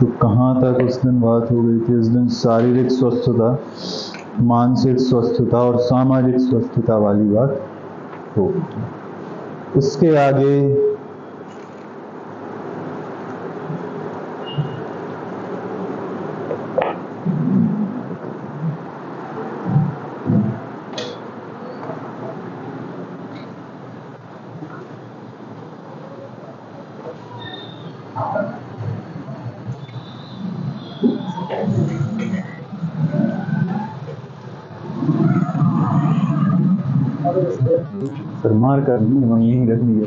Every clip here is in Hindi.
तो कहाँ तक उस दिन बात हो गई थी? उस दिन शारीरिक स्वस्थता, मानसिक स्वस्थता और सामाजिक स्वस्थता वाली बात हो गई थी। इसके आगे मार कर वहीं यहीं रख दिया।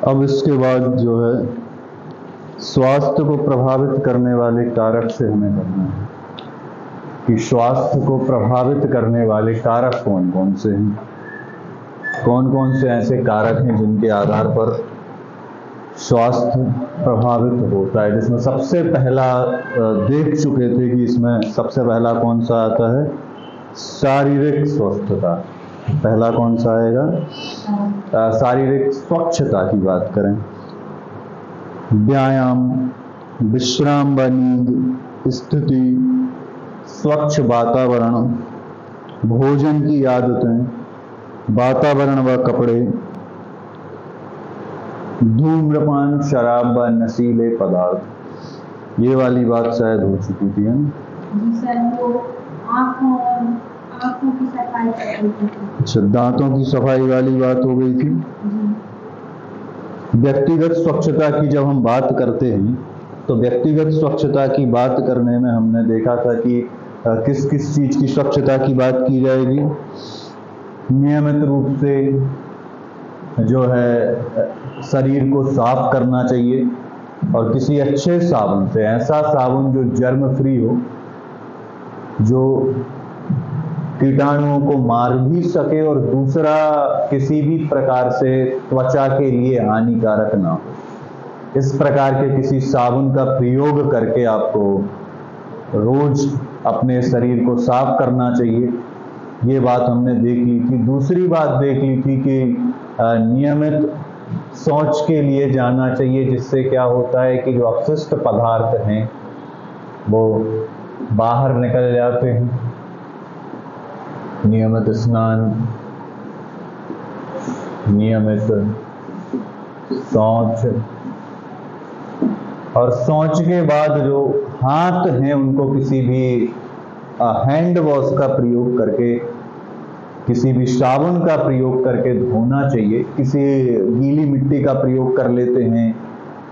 अब इसके बाद जो है स्वास्थ्य को प्रभावित करने वाले कारक से हमें करना है कि स्वास्थ्य को प्रभावित करने वाले कारक कौन कौन से हैं, कौन कौन से ऐसे कारक हैं जिनके आधार पर स्वास्थ्य प्रभावित होता है। जिसमें सबसे पहला देख चुके थे कि इसमें सबसे पहला कौन सा आता है, शारीरिक स्वस्थता। पहला कौन सा आएगा, शारीरिक स्वच्छता की बात करें। व्यायाम, विश्राम व नींद, स्थिति, स्वच्छ वातावरण, भोजन की आदतें, वातावरण व कपड़े, धूम्रपान, शराब व नशीले पदार्थ। ये वाली बात शायद हो चुकी थी। आँखों की सफाई। अच्छा, दांतों की सफाई वाली बात हो गई थी। व्यक्तिगत स्वच्छता की जब हम बात करते हैं तो व्यक्तिगत स्वच्छता की बात करने में हमने देखा था कि किस किस चीज की स्वच्छता की बात की जाएगी। नियमित रूप से जो है शरीर को साफ करना चाहिए और किसी अच्छे साबुन से, ऐसा साबुन जो जर्म फ्री हो, जो कीटाणुओं को मार भी सके और दूसरा किसी भी प्रकार से त्वचा के लिए हानिकारक ना हो। इस प्रकार के किसी साबुन का प्रयोग करके आपको रोज अपने शरीर को साफ करना चाहिए। ये बात हमने देख ली थी। दूसरी बात देख ली थी कि नियमित शौच के लिए जाना चाहिए, जिससे क्या होता है कि जो अपशिष्ट पदार्थ हैं वो बाहर निकल जाते हैं। नियमित स्नान, नियमित शौच, और शौच के बाद जो हाथ हैं उनको किसी भी हैंड वॉश का प्रयोग करके, किसी भी साबुन का प्रयोग करके धोना चाहिए। किसी गीली मिट्टी का प्रयोग कर लेते हैं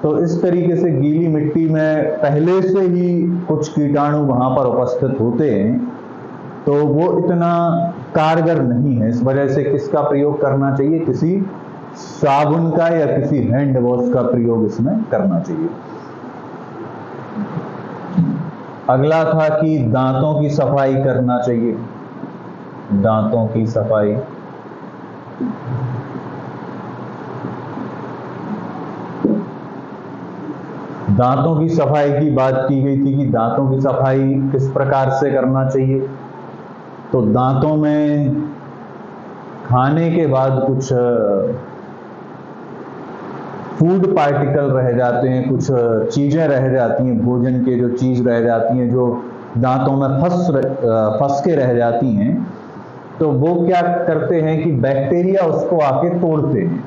तो इस तरीके से गीली मिट्टी में पहले से ही कुछ कीटाणु वहां पर उपस्थित होते हैं तो वो इतना कारगर नहीं है। इस वजह से किसका प्रयोग करना चाहिए, किसी साबुन का या किसी हैंड वॉश का प्रयोग इसमें करना चाहिए। अगला था कि दांतों की सफाई करना चाहिए। दांतों की सफाई, दांतों की सफाई की बात की गई थी कि दांतों की सफाई किस प्रकार से करना चाहिए। तो दांतों में खाने के बाद कुछ फूड पार्टिकल रह जाते हैं, कुछ चीज़ें रह जाती हैं, भोजन के जो चीज़ रह जाती हैं जो दांतों में फंस के रह जाती हैं, तो वो क्या करते हैं कि बैक्टीरिया उसको आके तोड़ते हैं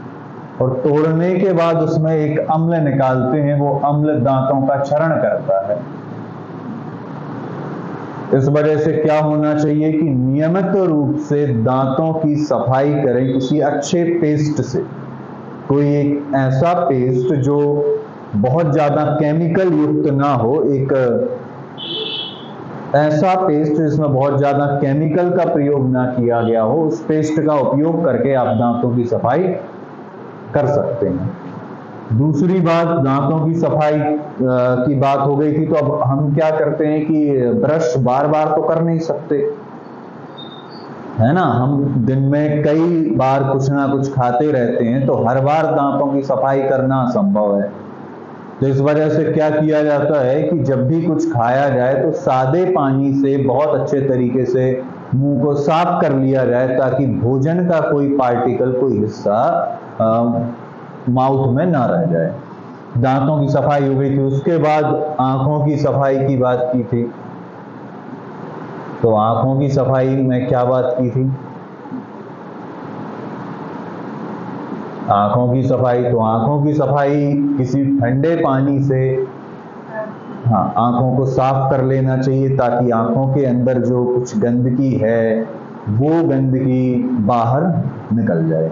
और तोड़ने के बाद उसमें एक अम्ल निकालते हैं। वो अम्ल दांतों का क्षरण करता है। इस वजह से क्या होना चाहिए कि नियमित रूप से दांतों की सफाई करें किसी अच्छे पेस्ट से। कोई एक ऐसा पेस्ट जो बहुत ज़्यादा केमिकल युक्त ना हो, एक ऐसा पेस्ट जिसमें बहुत ज़्यादा केमिकल का प्रयोग ना किया गया हो, उस पेस्ट का उपयोग करके आप दांतों की सफाई कर सकते हैं। दूसरी बात, दांतों की सफाई की बात हो गई थी, तो अब हम क्या करते हैं कि ब्रश बार बार तो कर नहीं सकते, है ना। हम दिन में कई बार कुछ ना कुछ खाते रहते हैं, तो हर बार दांतों की सफाई करना असंभव है। तो इस वजह से क्या किया जाता है कि जब भी कुछ खाया जाए तो सादे पानी से बहुत अच्छे तरीके से मुंह को साफ कर लिया जाए, ताकि भोजन का कोई पार्टिकल, कोई हिस्सा माउथ में ना रह जाए। दांतों की सफाई हो गई थी। उसके बाद आंखों की सफाई की बात की थी। तो आंखों की सफाई में क्या बात की थी? आंखों की सफाई, तो आंखों की सफाई किसी ठंडे पानी से, हाँ, आंखों को साफ कर लेना चाहिए, ताकि आंखों के अंदर जो कुछ गंदगी है वो गंदगी बाहर निकल जाए।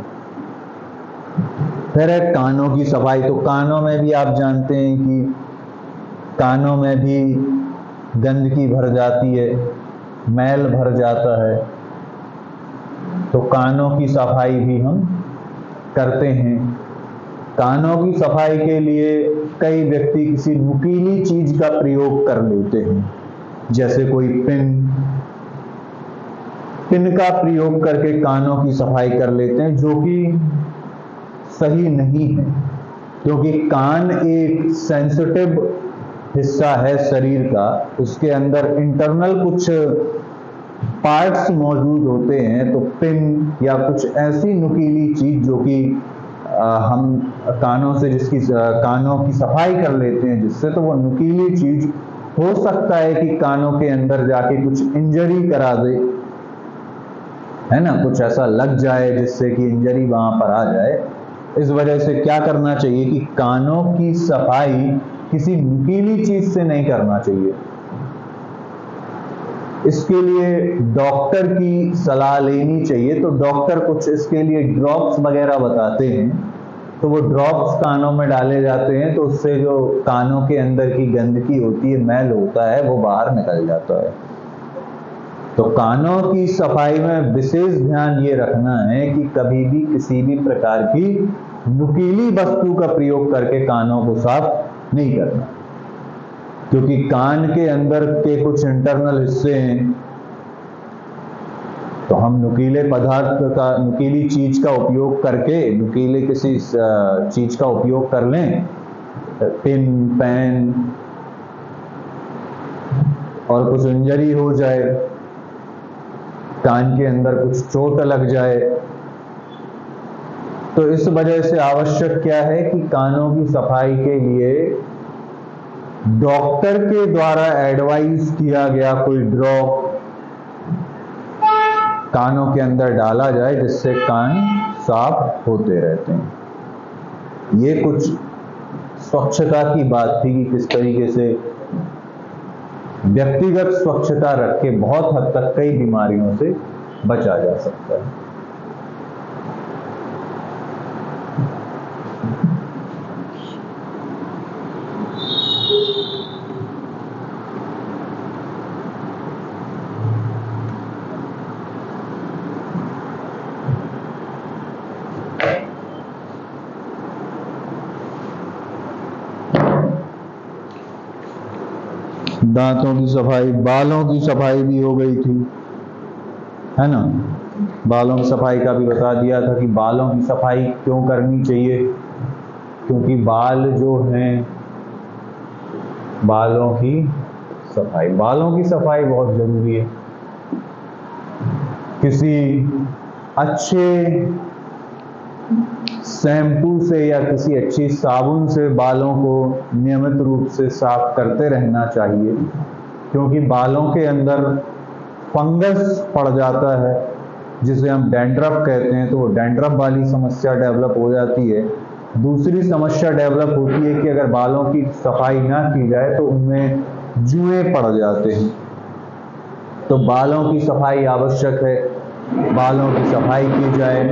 फिर है कानों की सफाई। तो कानों में भी आप जानते हैं कि कानों में भी गंदगी भर जाती है, मैल भर जाता है। तो कानों की सफाई भी हम करते हैं। कानों की सफाई के लिए कई व्यक्ति किसी नुकीली चीज का प्रयोग कर लेते हैं, जैसे कोई पिन का प्रयोग करके कानों की सफाई कर लेते हैं, जो कि सही नहीं है, क्योंकि कान एक सेंसिटिव हिस्सा है शरीर का। उसके अंदर इंटरनल कुछ पार्ट्स मौजूद होते हैं। तो पिन या कुछ ऐसी नुकीली चीज जो कि हम कानों से कानों की सफाई कर लेते हैं जिससे, तो वो नुकीली चीज हो सकता है कि कानों के अंदर जाके कुछ इंजरी करा दे, है ना, कुछ ऐसा लग जाए जिससे कि इंजरी वहां पर आ जाए। इस वजह से क्या करना चाहिए कि कानों की सफाई किसी नुकीली चीज से नहीं करना चाहिए। इसके लिए डॉक्टर की सलाह लेनी चाहिए। तो डॉक्टर कुछ इसके लिए ड्रॉप्स वगैरह बताते हैं, तो वो ड्रॉप्स कानों में डाले जाते हैं, तो उससे जो कानों के अंदर की गंदगी होती है, मैल होता है, वो बाहर निकल जाता है। तो कानों की सफाई में विशेष ध्यान ये रखना है कि कभी भी किसी भी प्रकार की नुकीली वस्तु का प्रयोग करके कानों को साफ नहीं करना, क्योंकि कान के अंदर के कुछ इंटरनल हिस्से हैं। तो हम नुकीले पदार्थ का, नुकीली चीज का उपयोग करके, नुकीले किसी चीज का उपयोग कर लें, पिन, पेन, और कुछ इंजरी हो जाए, कान के अंदर कुछ चोट लग जाए, तो इस वजह से आवश्यक क्या है कि कानों की सफाई के लिए डॉक्टर के द्वारा एडवाइस किया गया कोई ड्रॉप कानों के अंदर डाला जाए, जिससे कान साफ होते रहते हैं। ये कुछ स्वच्छता की बात थी कि किस तरीके से व्यक्तिगत स्वच्छता रख के बहुत हद तक कई बीमारियों से बचा जा सकता है। दांतों की सफाई, बालों की सफाई भी हो गई थी, है ना। बालों की सफाई का भी बता दिया था कि बालों की सफाई क्यों करनी चाहिए, क्योंकि बाल जो हैं, बालों की सफाई बहुत जरूरी है। किसी अच्छे शैम्पू से या किसी अच्छी साबुन से बालों को नियमित रूप से साफ करते रहना चाहिए, क्योंकि बालों के अंदर फंगस पड़ जाता है जिसे हम डैंड्रफ कहते हैं, तो वो डैंड्रफ वाली समस्या डेवलप हो जाती है। दूसरी समस्या डेवलप होती है कि अगर बालों की सफाई ना की जाए तो उनमें जुएं पड़ जाते हैं। तो बालों की सफाई आवश्यक है, बालों की सफाई की जाए,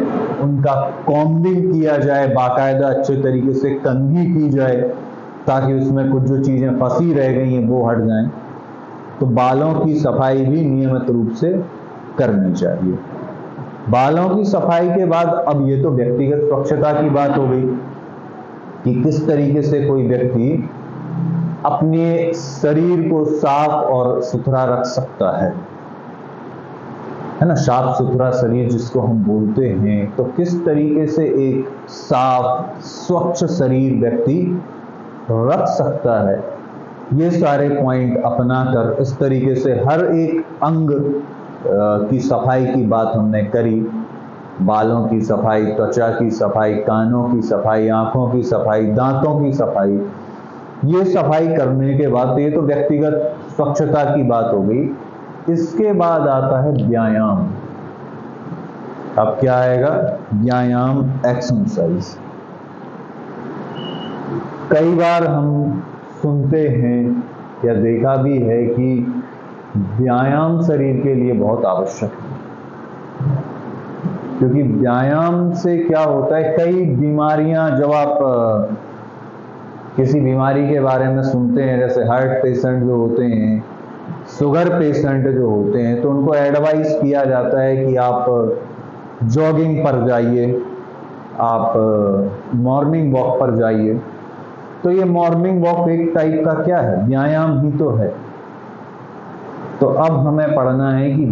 उनका कॉम्बिंग किया जाए, बाकायदा अच्छे तरीके से कंघी की जाए ताकि उसमें कुछ जो चीज़ें फंसी रह गई हैं वो हट जाएं। तो बालों की सफाई भी नियमित रूप से करनी चाहिए। बालों की सफाई के बाद अब ये तो व्यक्तिगत स्वच्छता की बात हो गई कि किस तरीके से कोई व्यक्ति अपने शरीर को साफ और सुथरा रख सकता है ना। साफ सुथरा शरीर जिसको हम बोलते हैं, तो किस तरीके से एक साफ स्वच्छ शरीर व्यक्ति रख सकता है, ये सारे पॉइंट अपनाकर इस तरीके से हर एक अंग की सफाई की बात हमने करी। बालों की सफाई, त्वचा की सफाई, कानों की सफाई, आंखों की सफाई, दांतों की सफाई। ये सफाई करने के बाद तो ये तो व्यक्तिगत स्वच्छता की बात हो गई। इसके बाद आता है व्यायाम। अब क्या आएगा? व्यायाम, एक्सरसाइज। कई बार हम सुनते हैं या देखा भी है कि व्यायाम शरीर के लिए बहुत आवश्यक है, क्योंकि व्यायाम से क्या होता है, कई बीमारियां, जब आप किसी बीमारी के बारे में सुनते हैं, जैसे हार्ट पेशेंट जो होते हैं, शुगर पेशेंट जो होते हैं, तो उनको एडवाइस किया जाता है कि आप जॉगिंग पर जाइए, आप मॉर्निंग वॉक पर जाइए। तो ये मॉर्निंग वॉक एक टाइप का क्या है? व्यायाम ही तो है। तो अब हमें पढ़ना है कि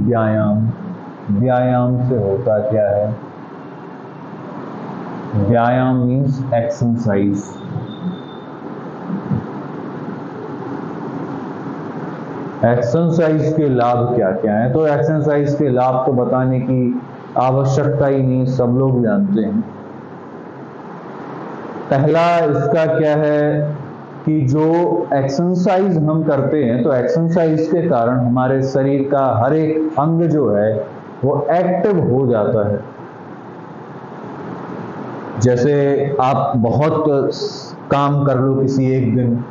व्यायाम से होता क्या है। व्यायाम मीन्स एक्सरसाइज। एक्सरसाइज के लाभ क्या क्या हैं? तो एक्सरसाइज के लाभ तो बताने की आवश्यकता ही नहीं, सब लोग जानते हैं। पहला इसका क्या है कि जो एक्सरसाइज हम करते हैं, तो एक्सरसाइज के कारण हमारे शरीर का हर एक अंग जो है वो एक्टिव हो जाता है। जैसे आप बहुत काम कर लो किसी एक दिन,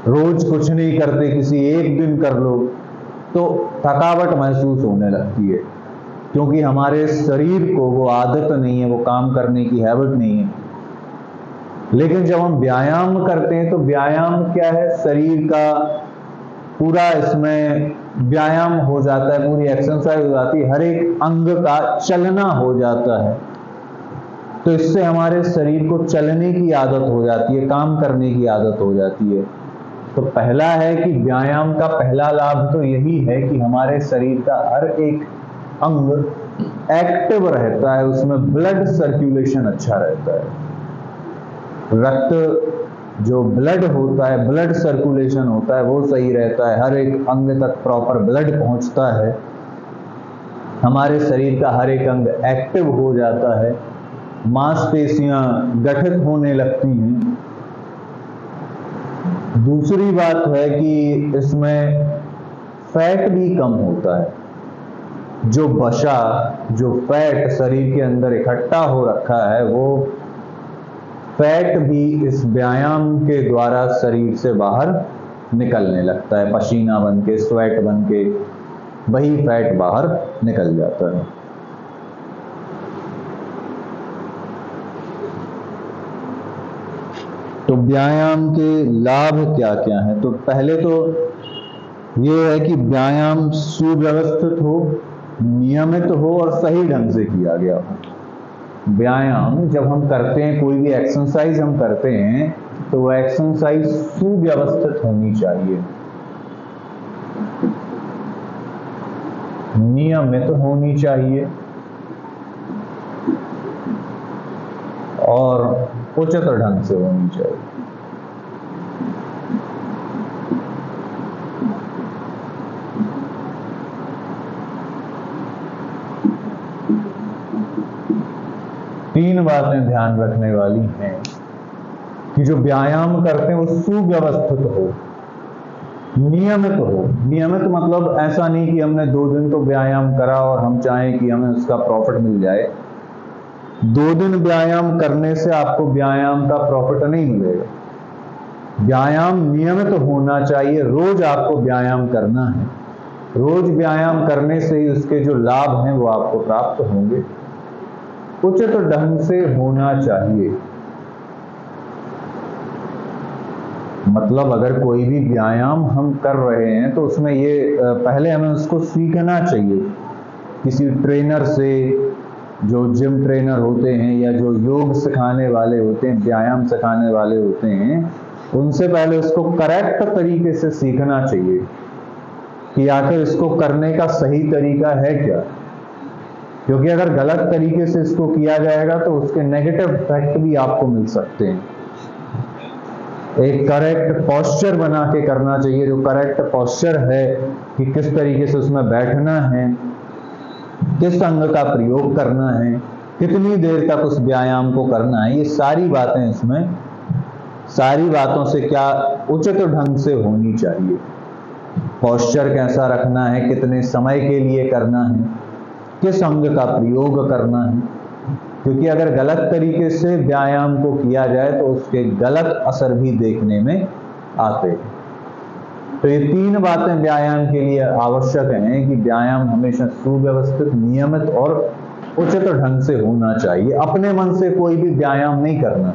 रोज कुछ नहीं करते, किसी एक दिन कर लो तो थकावट महसूस होने लगती है, क्योंकि हमारे शरीर को वो आदत नहीं है, वो काम करने की हैबिट नहीं है। लेकिन जब हम व्यायाम करते हैं तो व्यायाम क्या है, शरीर का पूरा इसमें व्यायाम हो जाता है, पूरी एक्सरसाइज हो जाती है, हर एक अंग का चलना हो जाता है। तो इससे हमारे शरीर को चलने की आदत हो जाती है, काम करने की आदत हो जाती है। तो पहला है कि व्यायाम का पहला लाभ तो यही है कि हमारे शरीर का हर एक अंग एक्टिव रहता है, उसमें ब्लड सर्कुलेशन अच्छा रहता है। रक्त जो ब्लड होता है, ब्लड सर्कुलेशन होता है, वो सही रहता है, हर एक अंग तक प्रॉपर ब्लड पहुंचता है, हमारे शरीर का हर एक अंग एक्टिव हो जाता है, मांसपेशियां गठित होने लगती हैं। दूसरी बात है कि इसमें फैट भी कम होता है। जो वसा, जो फैट शरीर के अंदर इकट्ठा हो रखा है, वो फैट भी इस व्यायाम के द्वारा शरीर से बाहर निकलने लगता है, पसीना बन के, स्वेट बन के वही फैट बाहर निकल जाता है। तो व्यायाम के लाभ क्या क्या हैं? तो पहले तो ये है कि व्यायाम सुव्यवस्थित हो, नियमित हो और सही ढंग से किया गया हो। व्यायाम जब हम करते हैं, कोई भी एक्सरसाइज हम करते हैं, तो वह एक्सरसाइज सुव्यवस्थित होनी चाहिए, नियमित होनी चाहिए और उचित ढंग से होनी चाहिए। 3 बातें ध्यान रखने वाली हैं कि जो व्यायाम करते हैं वो सुव्यवस्थित हो, नियमित हो। नियमित मतलब ऐसा नहीं कि हमने 2 दिन तो व्यायाम करा और हम चाहें कि हमें उसका प्रॉफिट मिल जाए। 2 दिन व्यायाम करने से आपको व्यायाम का प्रॉफिट नहीं मिलेगा। व्यायाम नियमित होना चाहिए, रोज आपको व्यायाम करना है। रोज व्यायाम करने से ही उसके जो लाभ हैं वो आपको प्राप्त होंगे। उचित ढंग से होना चाहिए, मतलब अगर कोई भी व्यायाम हम कर रहे हैं तो उसमें ये पहले हमें उसको सीखना चाहिए किसी ट्रेनर से, जो जिम ट्रेनर होते हैं या जो योग सिखाने वाले होते हैं, व्यायाम सिखाने वाले होते हैं, उनसे पहले उसको करेक्ट तरीके से सीखना चाहिए कि आखिर इसको करने का सही तरीका है क्या। क्योंकि अगर गलत तरीके से इसको किया जाएगा तो उसके नेगेटिव इफेक्ट भी आपको मिल सकते हैं। एक करेक्ट पोस्चर बना के करना चाहिए। जो करेक्ट पोस्चर है कि किस तरीके से उसमें बैठना है, किस अंग का प्रयोग करना है, कितनी देर तक उस व्यायाम को करना है, ये सारी बातें इसमें, सारी बातों से क्या उचित ढंग से होनी चाहिए। पोस्चर कैसा रखना है, कितने समय के लिए करना है, किस अंग का प्रयोग करना है। क्योंकि अगर गलत तरीके से व्यायाम को किया जाए तो उसके गलत असर भी देखने में आते हैं। तो ये 3 बातें व्यायाम के लिए आवश्यक हैं कि व्यायाम हमेशा सुव्यवस्थित, नियमित और उचित ढंग से होना चाहिए। अपने मन से कोई भी व्यायाम नहीं करना।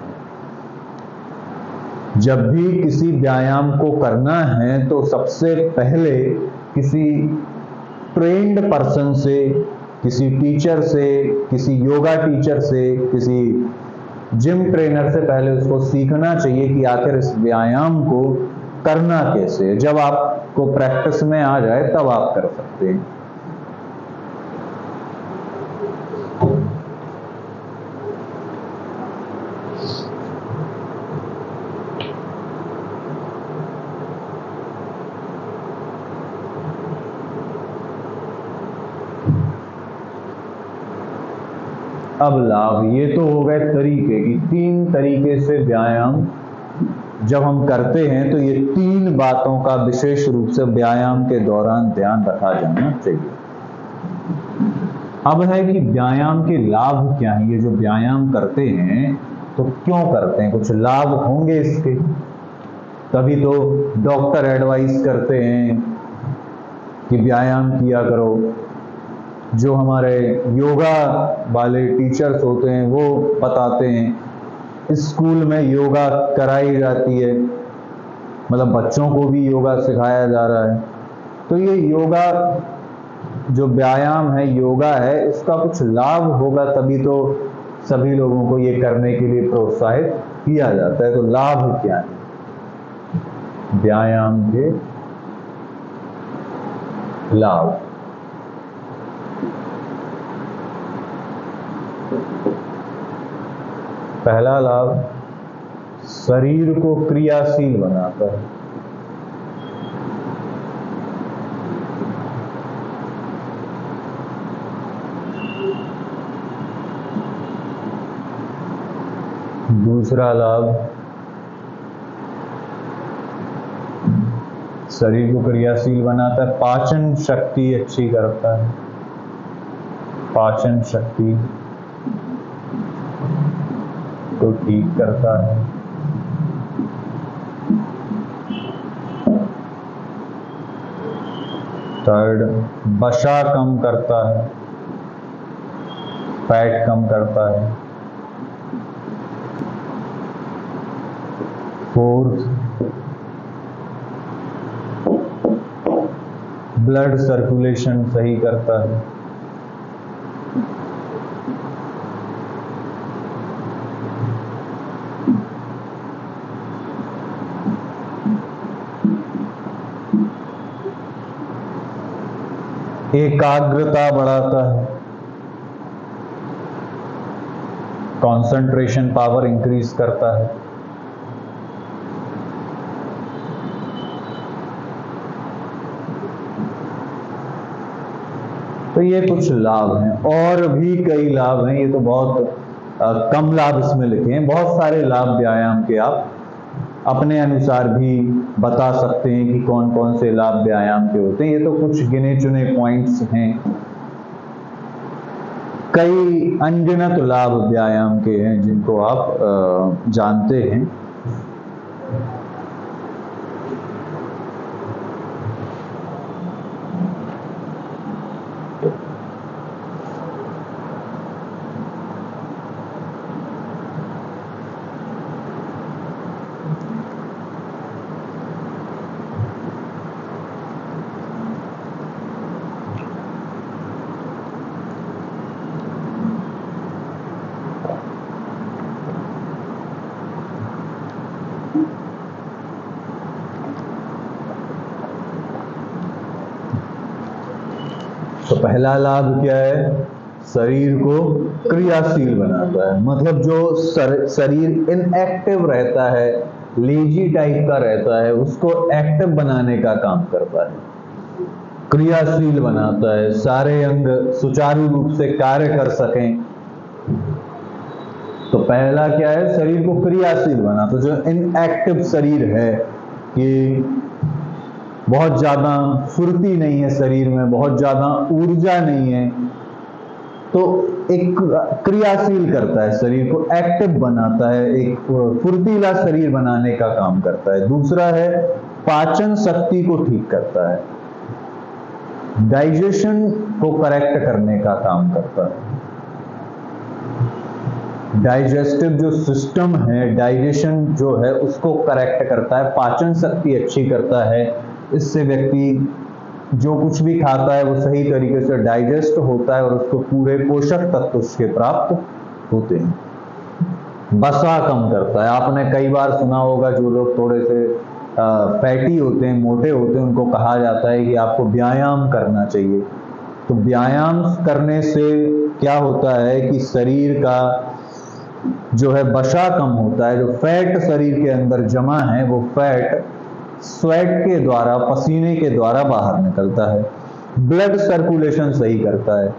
जब भी किसी व्यायाम को करना है तो सबसे पहले किसी ट्रेन्ड पर्सन से, किसी टीचर से, किसी योगा टीचर से, किसी जिम ट्रेनर से पहले उसको सीखना चाहिए कि आखिर इस व्यायाम को करना कैसे। जब आपको प्रैक्टिस में आ जाए तब आप कर सकते हैं। अब लाभ, ये तो हो गए तरीके की 3 तरीके से व्यायाम जब हम करते हैं तो ये 3 बातों का विशेष रूप से व्यायाम के दौरान ध्यान रखा जाना चाहिए। अब है कि व्यायाम के लाभ क्या हैं। ये जो व्यायाम करते हैं तो क्यों करते हैं, कुछ लाभ होंगे इसके, तभी तो डॉक्टर एडवाइस करते हैं कि व्यायाम किया करो। जो हमारे योगा वाले टीचर्स होते हैं वो बताते हैं। स्कूल में योगा कराई जाती है, मतलब बच्चों को भी योगा सिखाया जा रहा है। तो ये योगा जो व्यायाम है, योगा है, इसका कुछ लाभ होगा तभी तो सभी लोगों को ये करने के लिए प्रोत्साहित किया जाता है। तो लाभ क्या है व्यायाम के लाभ? पहला लाभ, शरीर को क्रियाशील बनाता है। दूसरा लाभ, शरीर को क्रियाशील बनाता है, पाचन शक्ति अच्छी करता है। पाचन शक्ति को ठीक करता है। थर्ड, वसा कम करता है, फैट कम करता है। फोर्थ, ब्लड सर्कुलेशन सही करता है। एकाग्रता बढ़ाता है, कंसंट्रेशन पावर इंक्रीज करता है। तो ये कुछ लाभ हैं, और भी कई लाभ हैं। ये तो बहुत कम लाभ इसमें लिखे हैं। बहुत सारे लाभ व्यायाम के आप अपने अनुसार भी बता सकते हैं कि कौन कौन से लाभ व्यायाम के होते हैं। ये तो कुछ गिने चुने पॉइंट्स हैं, कई अनगिनत लाभ व्यायाम के हैं जिनको आप जानते हैं। तो पहला लाभ क्या है? शरीर को क्रियाशील बनाता है। मतलब जो शरीर इनएक्टिव रहता है, लेजी टाइप का रहता है, उसको एक्टिव बनाने का काम करता है, क्रियाशील बनाता है, सारे अंग सुचारू रूप से कार्य कर सकें। तो पहला क्या है? शरीर को क्रियाशील बना। तो जो इनएक्टिव शरीर है, कि बहुत ज्यादा फुर्ती नहीं है शरीर में, बहुत ज्यादा ऊर्जा नहीं है, तो एक क्रियाशील करता है, शरीर को एक्टिव बनाता है, एक फुर्तीला शरीर बनाने का काम करता है। दूसरा है पाचन शक्ति को ठीक करता है, डाइजेशन को करेक्ट करने का काम करता है। डाइजेस्टिव जो सिस्टम है, डाइजेशन जो है उसको करेक्ट करता है, पाचन शक्ति अच्छी करता है। इससे व्यक्ति जो कुछ भी खाता है वो सही तरीके से डाइजेस्ट होता है और उसको पूरे पोषक तत्व उसके प्राप्त होते हैं। वसा कम करता है। आपने कई बार सुना होगा, जो लोग थोड़े से फैटी होते हैं, मोटे होते हैं, उनको कहा जाता है कि आपको व्यायाम करना चाहिए। तो व्यायाम करने से क्या होता है कि शरीर का जो है वसा कम होता है। जो फैट शरीर के अंदर जमा है वो फैट स्वेट के द्वारा, पसीने के द्वारा बाहर निकलता है। ब्लड सर्कुलेशन सही करता है।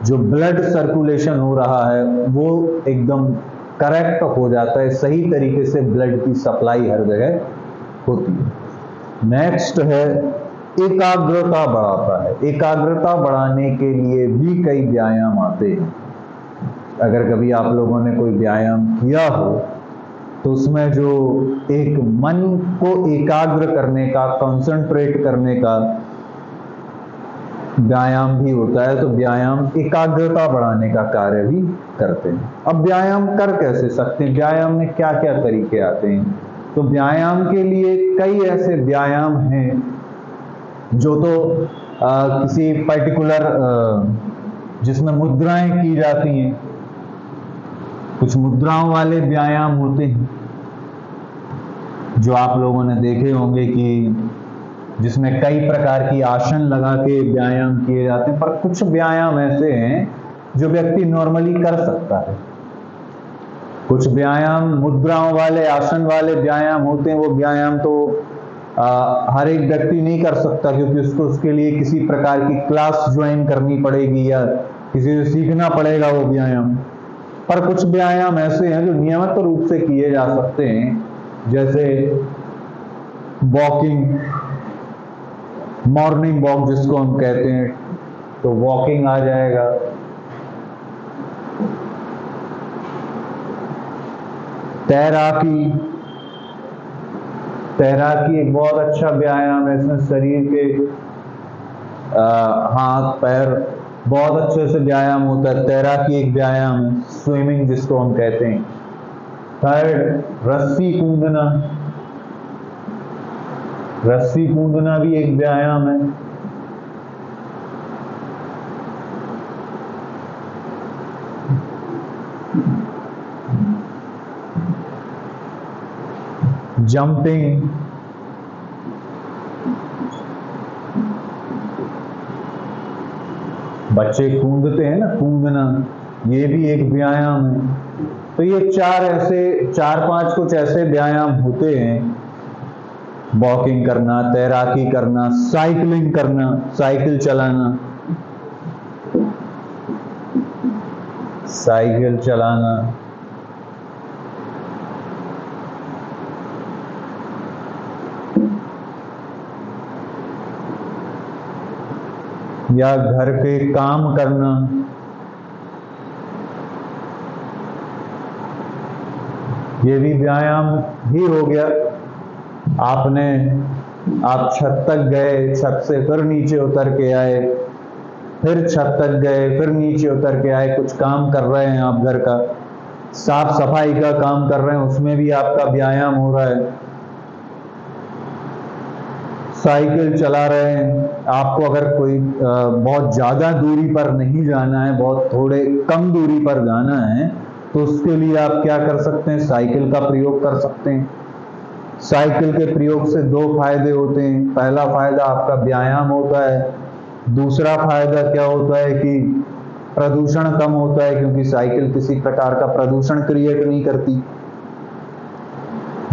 जो ब्लड सर्कुलेशन हो रहा है वो एकदम करेक्ट हो जाता है, सही तरीके से ब्लड की सप्लाई हर जगह होती है। नेक्स्ट है एकाग्रता बढ़ाता है। एकाग्रता बढ़ाने के लिए भी कई व्यायाम आते हैं। अगर कभी आप लोगों ने कोई व्यायाम किया हो तो उसमें जो एक मन को एकाग्र करने का, कंसंट्रेट करने का व्यायाम भी होता है। तो व्यायाम एकाग्रता बढ़ाने का कार्य भी करते हैं। अब व्यायाम कर कैसे सकते हैं? व्यायाम में क्या क्या तरीके आते हैं? तो व्यायाम के लिए कई ऐसे व्यायाम हैं जो तो किसी पर्टिकुलर जिसमें मुद्राएं की जाती हैं, कुछ मुद्राओं वाले व्यायाम होते हैं जो आप लोगों ने देखे होंगे, कि जिसमें कई प्रकार की आसन लगा के व्यायाम किए जाते हैं। पर कुछ व्यायाम ऐसे हैं जो व्यक्ति नॉर्मली कर सकता है। कुछ व्यायाम मुद्राओं वाले, आसन वाले व्यायाम होते हैं। वो व्यायाम तो हर एक व्यक्ति नहीं कर सकता, क्योंकि उसको उसके लिए किसी प्रकार की क्लास ज्वाइन करनी पड़ेगी या किसी से सीखना पड़ेगा वो व्यायाम। पर कुछ व्यायाम ऐसे हैं जो नियमित रूप से किए जा सकते हैं, जैसे वॉकिंग, मॉर्निंग वॉक जिसको हम कहते हैं, तो वॉकिंग आ जाएगा। तैराकी, तैराकी एक बहुत अच्छा व्यायाम है। इसमें शरीर के हाथ पैर बहुत अच्छे से व्यायाम होता है। तैराकी एक व्यायाम है। स्विमिंग जिसको हम कहते हैं। थर्ड, रस्सी कूदना। रस्सी कूदना भी एक व्यायाम है। जंपिंग, बच्चे कूदते हैं ना, कूदना, ये भी एक व्यायाम है। तो ये चार पांच कुछ ऐसे व्यायाम होते हैं। वॉकिंग करना, तैराकी करना, साइकिलिंग करना, साइकिल चलाना, साइकिल चलाना, या घर के काम करना, ये भी व्यायाम ही हो गया। आप छत तक गए, छत से फिर नीचे उतर के आए, फिर छत तक गए, फिर नीचे उतर के आए, कुछ काम कर रहे हैं आप, घर का साफ सफाई का काम कर रहे हैं, उसमें भी आपका व्यायाम हो रहा है। साइकिल चला रहे हैं, आपको अगर कोई बहुत ज़्यादा दूरी पर नहीं जाना है, बहुत थोड़े कम दूरी पर जाना है, तो उसके लिए आप क्या कर सकते हैं, साइकिल का प्रयोग कर सकते हैं। साइकिल के प्रयोग से दो फायदे होते हैं। पहला फायदा आपका व्यायाम होता है, दूसरा फायदा क्या होता है कि प्रदूषण कम होता है, क्योंकि साइकिल किसी प्रकार का प्रदूषण क्रिएट नहीं करती।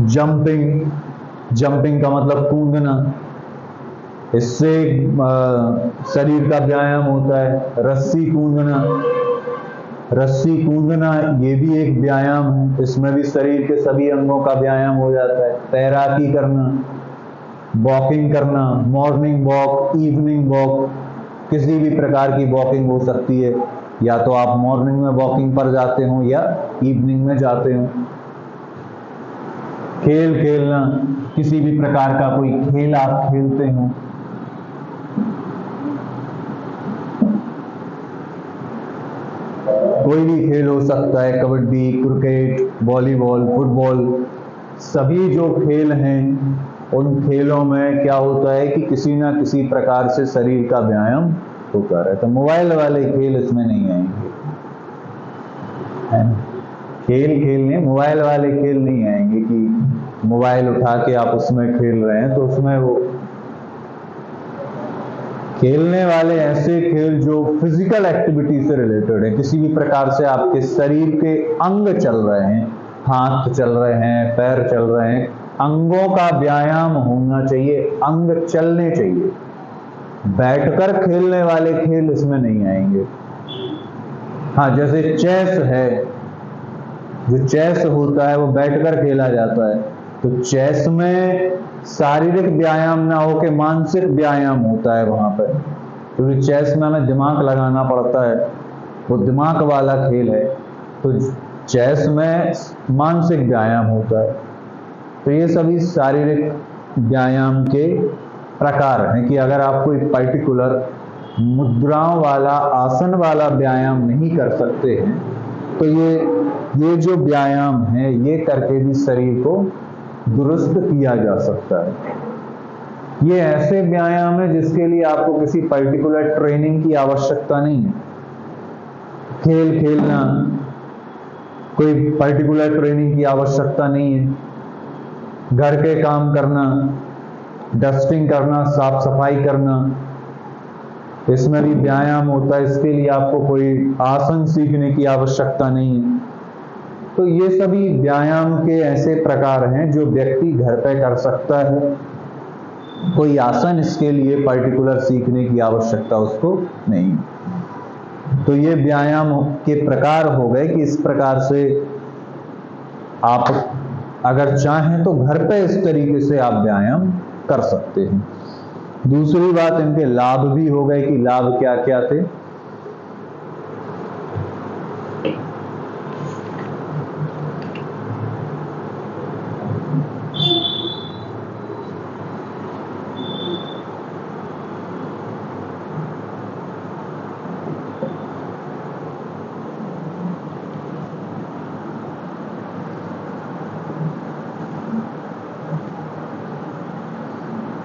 जंपिंग का मतलब कूदना, इससे शरीर का व्यायाम होता है। रस्सी कूदना ये भी एक व्यायाम है, इसमें भी शरीर के सभी अंगों का व्यायाम हो जाता है। तैराकी करना, वॉकिंग करना, मॉर्निंग वॉक, इवनिंग वॉक, किसी भी प्रकार की वॉकिंग हो सकती है, या तो आप मॉर्निंग में वॉकिंग पर जाते हो या इवनिंग में जाते हो। खेल खेलना, किसी भी प्रकार का कोई खेल आप खेलते हो, कोई भी खेल हो सकता है, कबड्डी, क्रिकेट, वॉलीबॉल, फुटबॉल, सभी जो खेल हैं उन खेलों में क्या होता है कि किसी ना किसी प्रकार से शरीर का व्यायाम होता रहता है। तो मोबाइल वाले खेल इसमें नहीं आएंगे, है ना? खेल खेलने मोबाइल वाले खेल नहीं आएंगे कि मोबाइल उठा के आप उसमें खेल रहे हैं, तो उसमें वो खेलने वाले ऐसे खेल जो फिजिकल एक्टिविटी से रिलेटेड है, किसी भी प्रकार से आपके शरीर के अंग चल रहे हैं, हाथ चल रहे हैं, पैर चल रहे हैं, अंगों का व्यायाम होना चाहिए, अंग चलने चाहिए। बैठकर खेलने वाले खेल इसमें नहीं आएंगे। हाँ, जैसे चेस है, जो चेस होता है वो बैठकर खेला जाता है, तो चेस में शारीरिक व्यायाम ना हो के मानसिक व्यायाम होता है वहां पर, क्योंकि चेस में हमें दिमाग लगाना पड़ता है, वो दिमाग वाला खेल है, तो चेस में मानसिक व्यायाम होता है। तो ये सभी शारीरिक व्यायाम के प्रकार हैं कि अगर आप कोई पर्टिकुलर मुद्राओं वाला, आसन वाला व्यायाम नहीं कर सकते हैं, तो ये जो व्यायाम है ये करके भी शरीर को दुरुस्त किया जा सकता है। ये ऐसे व्यायाम है जिसके लिए आपको किसी पर्टिकुलर ट्रेनिंग की आवश्यकता नहीं है। खेल खेलना, कोई पर्टिकुलर ट्रेनिंग की आवश्यकता नहीं है। घर के काम करना, डस्टिंग करना, साफ सफाई करना, इसमें भी व्यायाम होता है, इसके लिए आपको कोई आसन सीखने की आवश्यकता नहीं है। तो ये सभी व्यायाम के ऐसे प्रकार हैं जो व्यक्ति घर पे कर सकता है, कोई आसन इसके लिए पर्टिकुलर सीखने की आवश्यकता उसको नहीं। तो ये व्यायाम के प्रकार हो गए कि इस प्रकार से आप अगर चाहें तो घर पे इस तरीके से आप व्यायाम कर सकते हैं। दूसरी बात, इनके लाभ भी हो गए कि लाभ क्या क्या थे।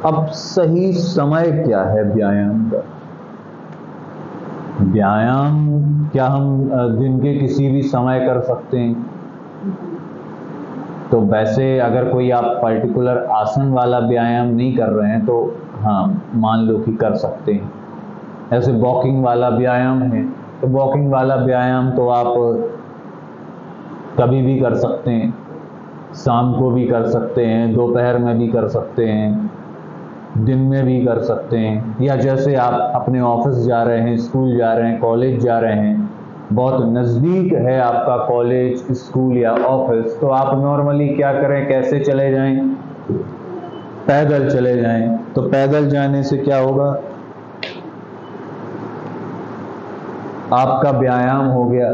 अब सही समय क्या है व्यायाम का? व्यायाम क्या हम दिन के किसी भी समय कर सकते हैं? तो वैसे अगर कोई आप पर्टिकुलर आसन वाला व्यायाम नहीं कर रहे हैं तो हाँ, मान लो कि कर सकते हैं। ऐसे वॉकिंग वाला व्यायाम है, तो वॉकिंग वाला व्यायाम तो आप कभी भी कर सकते हैं, शाम को भी कर सकते हैं, दोपहर में भी कर सकते हैं, दिन में भी कर सकते हैं, या जैसे आप अपने ऑफिस जा रहे हैं, स्कूल जा रहे हैं, कॉलेज जा रहे हैं, बहुत नज़दीक है आपका कॉलेज, स्कूल या ऑफिस, तो आप नॉर्मली क्या करें, कैसे चले जाएं? पैदल चले जाएं। तो पैदल जाने से क्या होगा, आपका व्यायाम हो गया।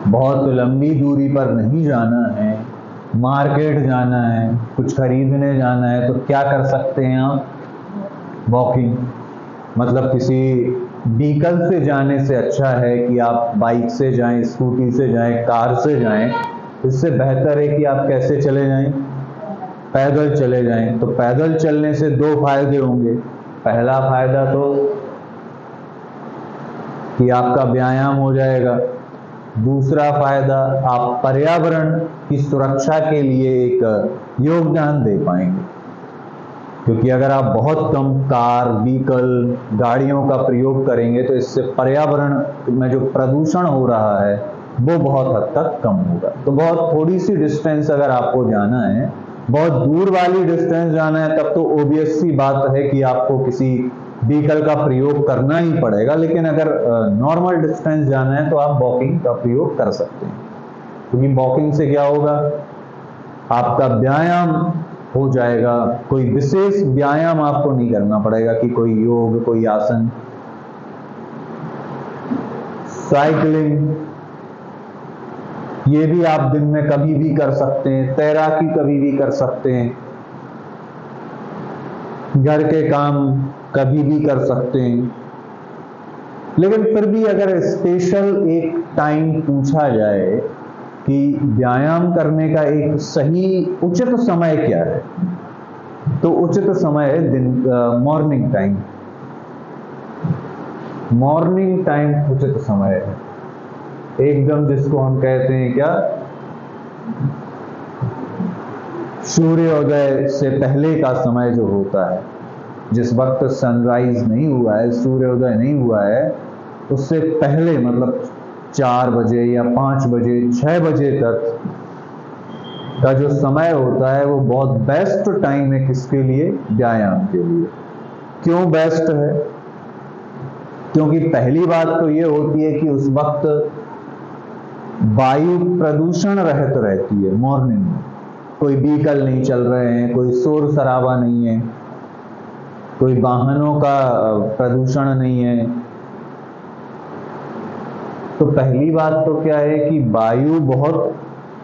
बहुत लंबी दूरी पर नहीं जाना है, मार्केट जाना है, कुछ खरीदने जाना है, तो क्या कर सकते हैं आप? वॉकिंग। मतलब किसी व्हीकल से जाने से अच्छा है कि आप बाइक से जाएं, स्कूटी से जाएं, कार से जाएं। इससे बेहतर है कि आप कैसे चले जाएं? पैदल चले जाएं। तो पैदल चलने से दो फायदे होंगे। पहला फायदा तो कि आपका व्यायाम हो जाएगा। दूसरा फायदा, आप पर्यावरण की सुरक्षा के लिए एक योगदान दे पाएंगे, क्योंकि अगर आप बहुत कम कार, व्हीकल, गाड़ियों का प्रयोग करेंगे तो इससे पर्यावरण में जो प्रदूषण हो रहा है वो बहुत हद तक कम होगा। तो बहुत थोड़ी सी डिस्टेंस अगर आपको जाना है, बहुत दूर वाली डिस्टेंस जाना है, तब तो ऑब्वियस सी बात है कि आपको किसी व्हीकल का प्रयोग करना ही पड़ेगा। लेकिन अगर नॉर्मल डिस्टेंस जाना है तो आप वॉकिंग का प्रयोग कर सकते हैं, क्योंकि वॉकिंग से क्या होगा, आपका व्यायाम हो जाएगा। कोई विशेष व्यायाम आपको नहीं करना पड़ेगा कि कोई योग, कोई आसन। साइकिलिंग ये भी आप दिन में कभी भी कर सकते हैं, तैराकी कभी भी कर सकते हैं, घर के काम कभी भी कर सकते हैं। लेकिन फिर भी अगर स्पेशल एक टाइम पूछा जाए कि व्यायाम करने का एक सही उचित समय क्या है, तो उचित समय है दिन मॉर्निंग टाइम। मॉर्निंग टाइम उचित समय है, एकदम जिसको हम कहते हैं क्या, सूर्योदय से पहले का समय जो होता है, जिस वक्त सनराइज नहीं हुआ है, सूर्योदय नहीं हुआ है, उससे पहले मतलब 4 बजे या 5 बजे, 6 बजे तक का जो समय होता है वो बहुत बेस्ट टाइम है। किसके लिए? व्यायाम के लिए। क्यों बेस्ट है? क्योंकि पहली बात तो ये होती है कि उस वक्त वायु प्रदूषण रहित रहती है। मॉर्निंग में कोई व्हीकल नहीं चल रहे हैं, कोई शोर शराबा नहीं है, कोई वाहनों का प्रदूषण नहीं है। तो पहली बात तो क्या है कि वायु बहुत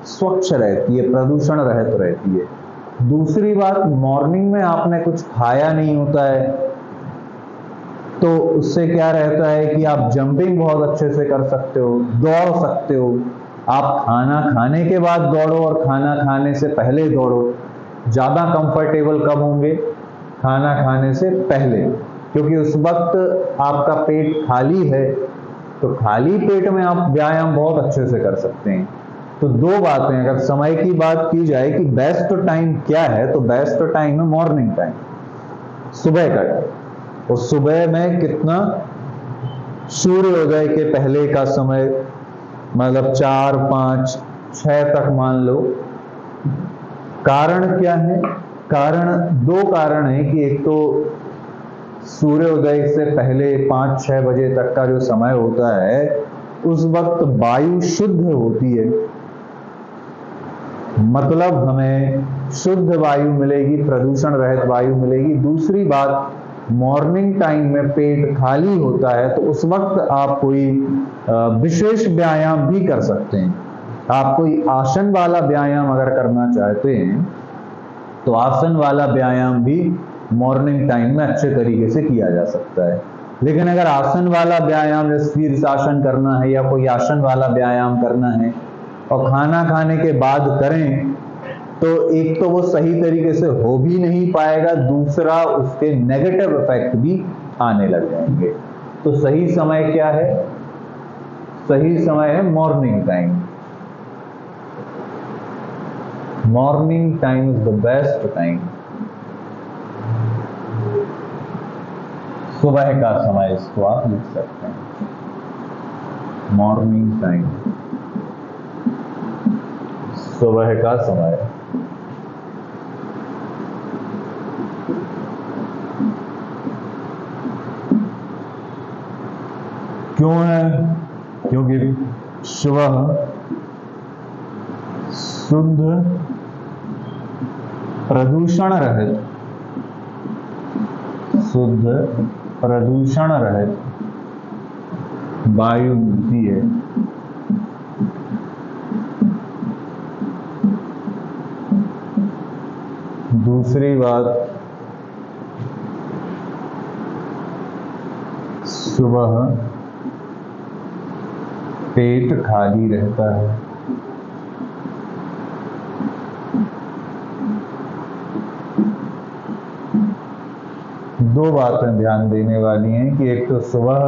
स्वच्छ रहती है, प्रदूषण रहित रहती है। दूसरी बात, मॉर्निंग में आपने कुछ खाया नहीं होता है, तो उससे क्या रहता है कि आप जंपिंग बहुत अच्छे से कर सकते हो, दौड़ सकते हो। आप खाना खाने के बाद दौड़ो और खाना खाने से पहले दौड़ो, ज़्यादा कंफर्टेबल कब होंगे? खाना खाने से पहले, क्योंकि उस वक्त आपका पेट खाली है, तो खाली पेट में आप व्यायाम बहुत अच्छे से कर सकते हैं। तो दो बातें, अगर समय की बात की जाए कि बेस्ट टाइम क्या है, तो बेस्ट टाइम है मॉर्निंग टाइम, सुबह का टाइम। और सुबह में कितना? सूर्योदय के पहले का समय, मतलब 4, 5, 6 तक मान लो। कारण क्या है? कारण दो कारण है कि एक तो सूर्योदय से पहले 5-6 बजे तक का जो समय होता है, उस वक्त वायु शुद्ध होती है, मतलब हमें शुद्ध वायु मिलेगी, प्रदूषण रहित वायु मिलेगी। दूसरी बात, मॉर्निंग टाइम में पेट खाली होता है, तो उस वक्त आप कोई विशेष व्यायाम भी कर सकते हैं। आप कोई आसन वाला व्यायाम अगर करना चाहते हैं, तो आसन वाला व्यायाम भी मॉर्निंग टाइम में अच्छे तरीके से किया जा सकता है। लेकिन अगर आसन वाला व्यायाम जैसे शीर्षासन करना है या कोई आसन वाला व्यायाम करना है और खाना खाने के बाद करें, तो एक तो वो सही तरीके से हो भी नहीं पाएगा, दूसरा उसके नेगेटिव इफेक्ट भी आने लग जाएंगे। तो सही समय क्या है? सही समय है morning time. Morning time is the best time. सुबह का समय इसको आप लिख सकते हैं, मॉर्निंग टाइम, सुबह का समय। क्यों है? क्योंकि सुबह शुद्ध प्रदूषण रहित वायु मिलती है। दूसरी बात, सुबह पेट खाली रहता है। दो बातें ध्यान देने वाली हैं कि एक तो सुबह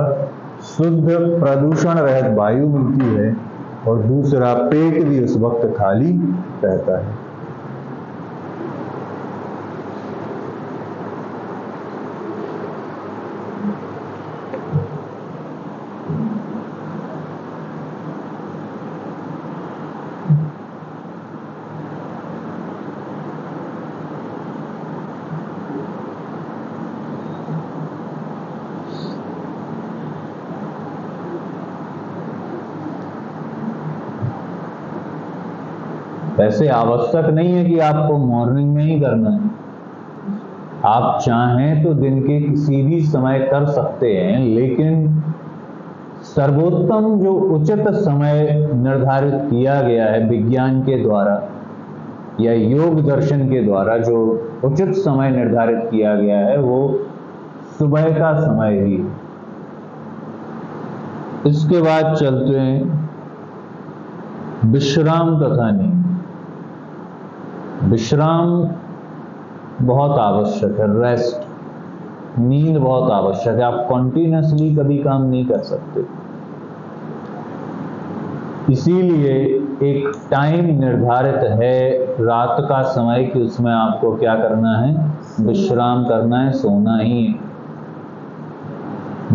शुद्ध प्रदूषण रहित वायु मिलती है और दूसरा पेट भी उस वक्त खाली रहता है। वैसे आवश्यक नहीं है कि आपको मॉर्निंग में ही करना है। आप चाहें तो दिन के किसी भी समय कर सकते हैं, लेकिन सर्वोत्तम जो उचित समय निर्धारित किया गया है विज्ञान के द्वारा या योग दर्शन के द्वारा, जो उचित समय निर्धारित किया गया है वो सुबह का समय ही। इसके बाद चलते हैं विश्राम तथा नींद। विश्राम बहुत आवश्यक है, रेस्ट, नींद बहुत आवश्यक है। आप कॉन्टिन्यूसली कभी काम नहीं कर सकते, इसीलिए एक टाइम निर्धारित है रात का समय कि उसमें आपको क्या करना है, विश्राम करना है, सोना ही है।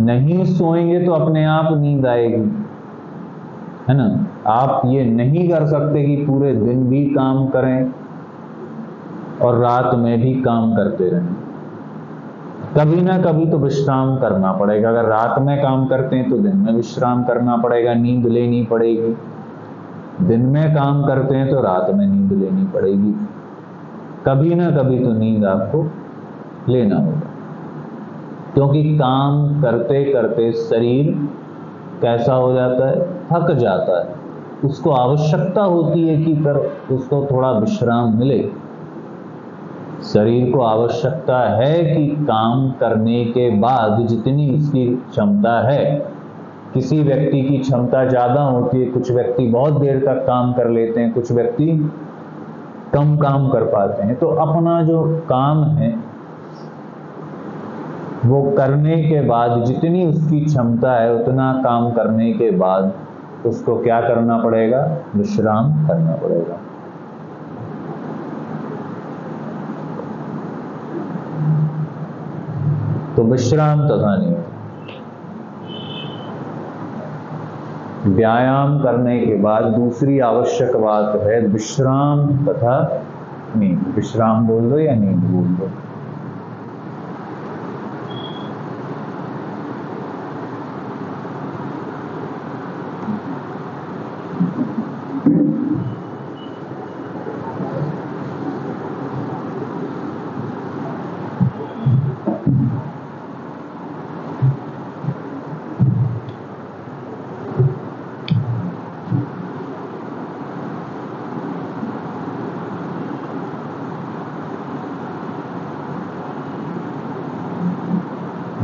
नहीं सोएंगे तो अपने आप नींद आएगी, है ना। आप ये नहीं कर सकते कि पूरे दिन भी काम करें और रात में भी काम करते रहें। कभी ना कभी तो विश्राम करना पड़ेगा। अगर रात में काम करते हैं तो दिन में विश्राम करना पड़ेगा, नींद लेनी पड़ेगी। दिन में काम करते हैं तो रात में नींद लेनी पड़ेगी। कभी ना कभी तो नींद आपको लेना होगा, क्योंकि काम करते करते शरीर कैसा हो जाता है, थक जाता है। उसको आवश्यकता होती है कि पर उसको थोड़ा विश्राम मिले। शरीर को आवश्यकता है कि काम करने के बाद जितनी उसकी क्षमता है, किसी व्यक्ति की क्षमता ज़्यादा होती है, कुछ व्यक्ति बहुत देर तक काम कर लेते हैं, कुछ व्यक्ति कम काम कर पाते हैं। तो अपना जो काम है वो करने के बाद जितनी उसकी क्षमता है उतना काम करने के बाद उसको क्या करना पड़ेगा, विश्राम करना पड़ेगा। तो विश्राम तथा नींद। व्यायाम करने के बाद दूसरी आवश्यक बात है विश्राम तथा नींद। विश्राम बोल दो या नींद बोल दो।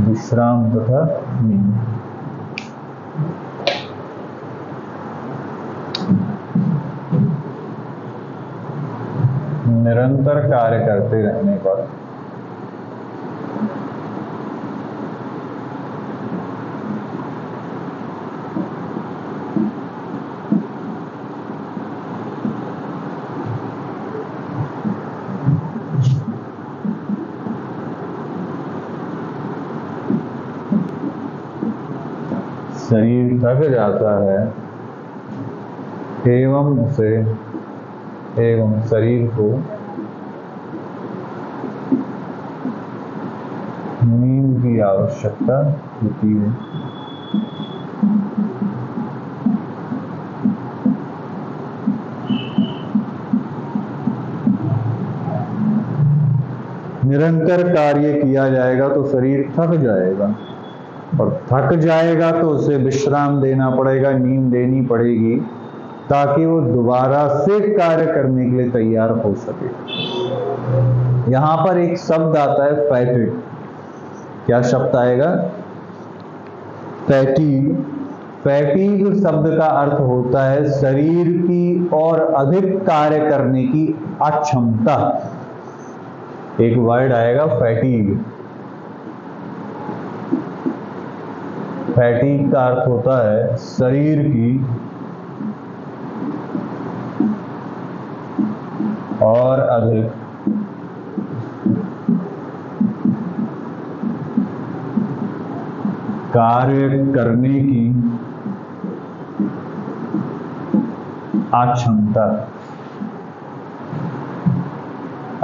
विश्राम तथा नींद। निरंतर कार्य करते रहने पर शरीर थक जाता है एवं शरीर को नींद की आवश्यकता होती है। निरंतर कार्य किया जाएगा तो शरीर थक जाएगा, और थक जाएगा तो उसे विश्राम देना पड़ेगा, नींद देनी पड़ेगी, ताकि वो दोबारा से कार्य करने के लिए तैयार हो सके। यहां पर एक शब्द आता है फैटिग। क्या शब्द आएगा? फैटिग। फैटिग शब्द का अर्थ होता है शरीर की और अधिक कार्य करने की अक्षमता। एक वर्ड आएगा फैटिग। फैटिग का अर्थ होता है शरीर की और अधिक कार्य करने की अक्षमता,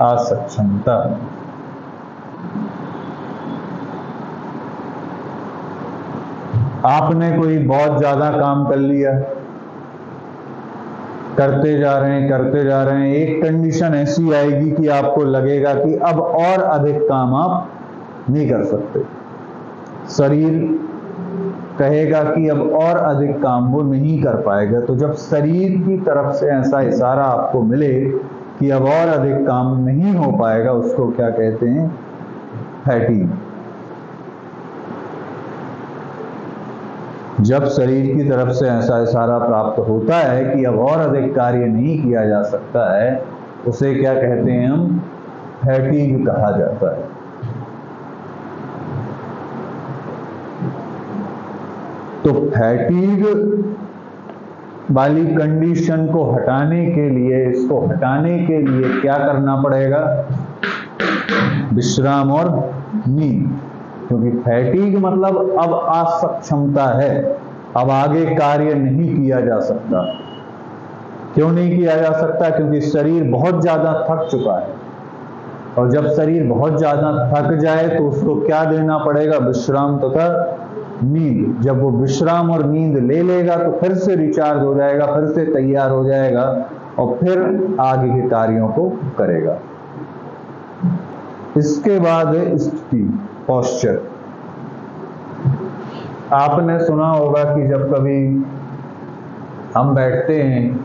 असक्षमता। आपने कोई बहुत ज्यादा काम कर लिया, करते जा रहे हैं, एक कंडीशन ऐसी आएगी कि आपको लगेगा कि अब और अधिक काम आप नहीं कर सकते। शरीर कहेगा कि अब और अधिक काम वो नहीं कर पाएगा। तो जब शरीर की तरफ से ऐसा इशारा आपको मिले कि अब और अधिक काम नहीं हो पाएगा, उसको क्या कहते हैं? फैटिग। जब शरीर की तरफ से ऐसा इशारा प्राप्त होता है कि अब और अधिक कार्य नहीं किया जा सकता है, उसे क्या कहते हैं हम? फैटिग कहा जाता है। तो फैटिग वाली कंडीशन को हटाने के लिए, इसको हटाने के लिए क्या करना पड़ेगा? विश्राम और नींद। क्योंकि फैटिग मतलब अब असक्षमता है, अब आगे कार्य नहीं किया जा सकता। क्यों नहीं किया जा सकता? क्योंकि शरीर बहुत ज्यादा थक चुका है, और जब शरीर बहुत ज्यादा थक जाए तो उसको क्या देना पड़ेगा? विश्राम तथा नींद। जब वो विश्राम और नींद ले लेगा तो फिर से रिचार्ज हो जाएगा, फिर से तैयार हो जाएगा, और फिर आगे के कार्यों को करेगा। इसके बाद है स्थिति, पोस्चर। आपने सुना होगा कि जब कभी हम बैठते हैं,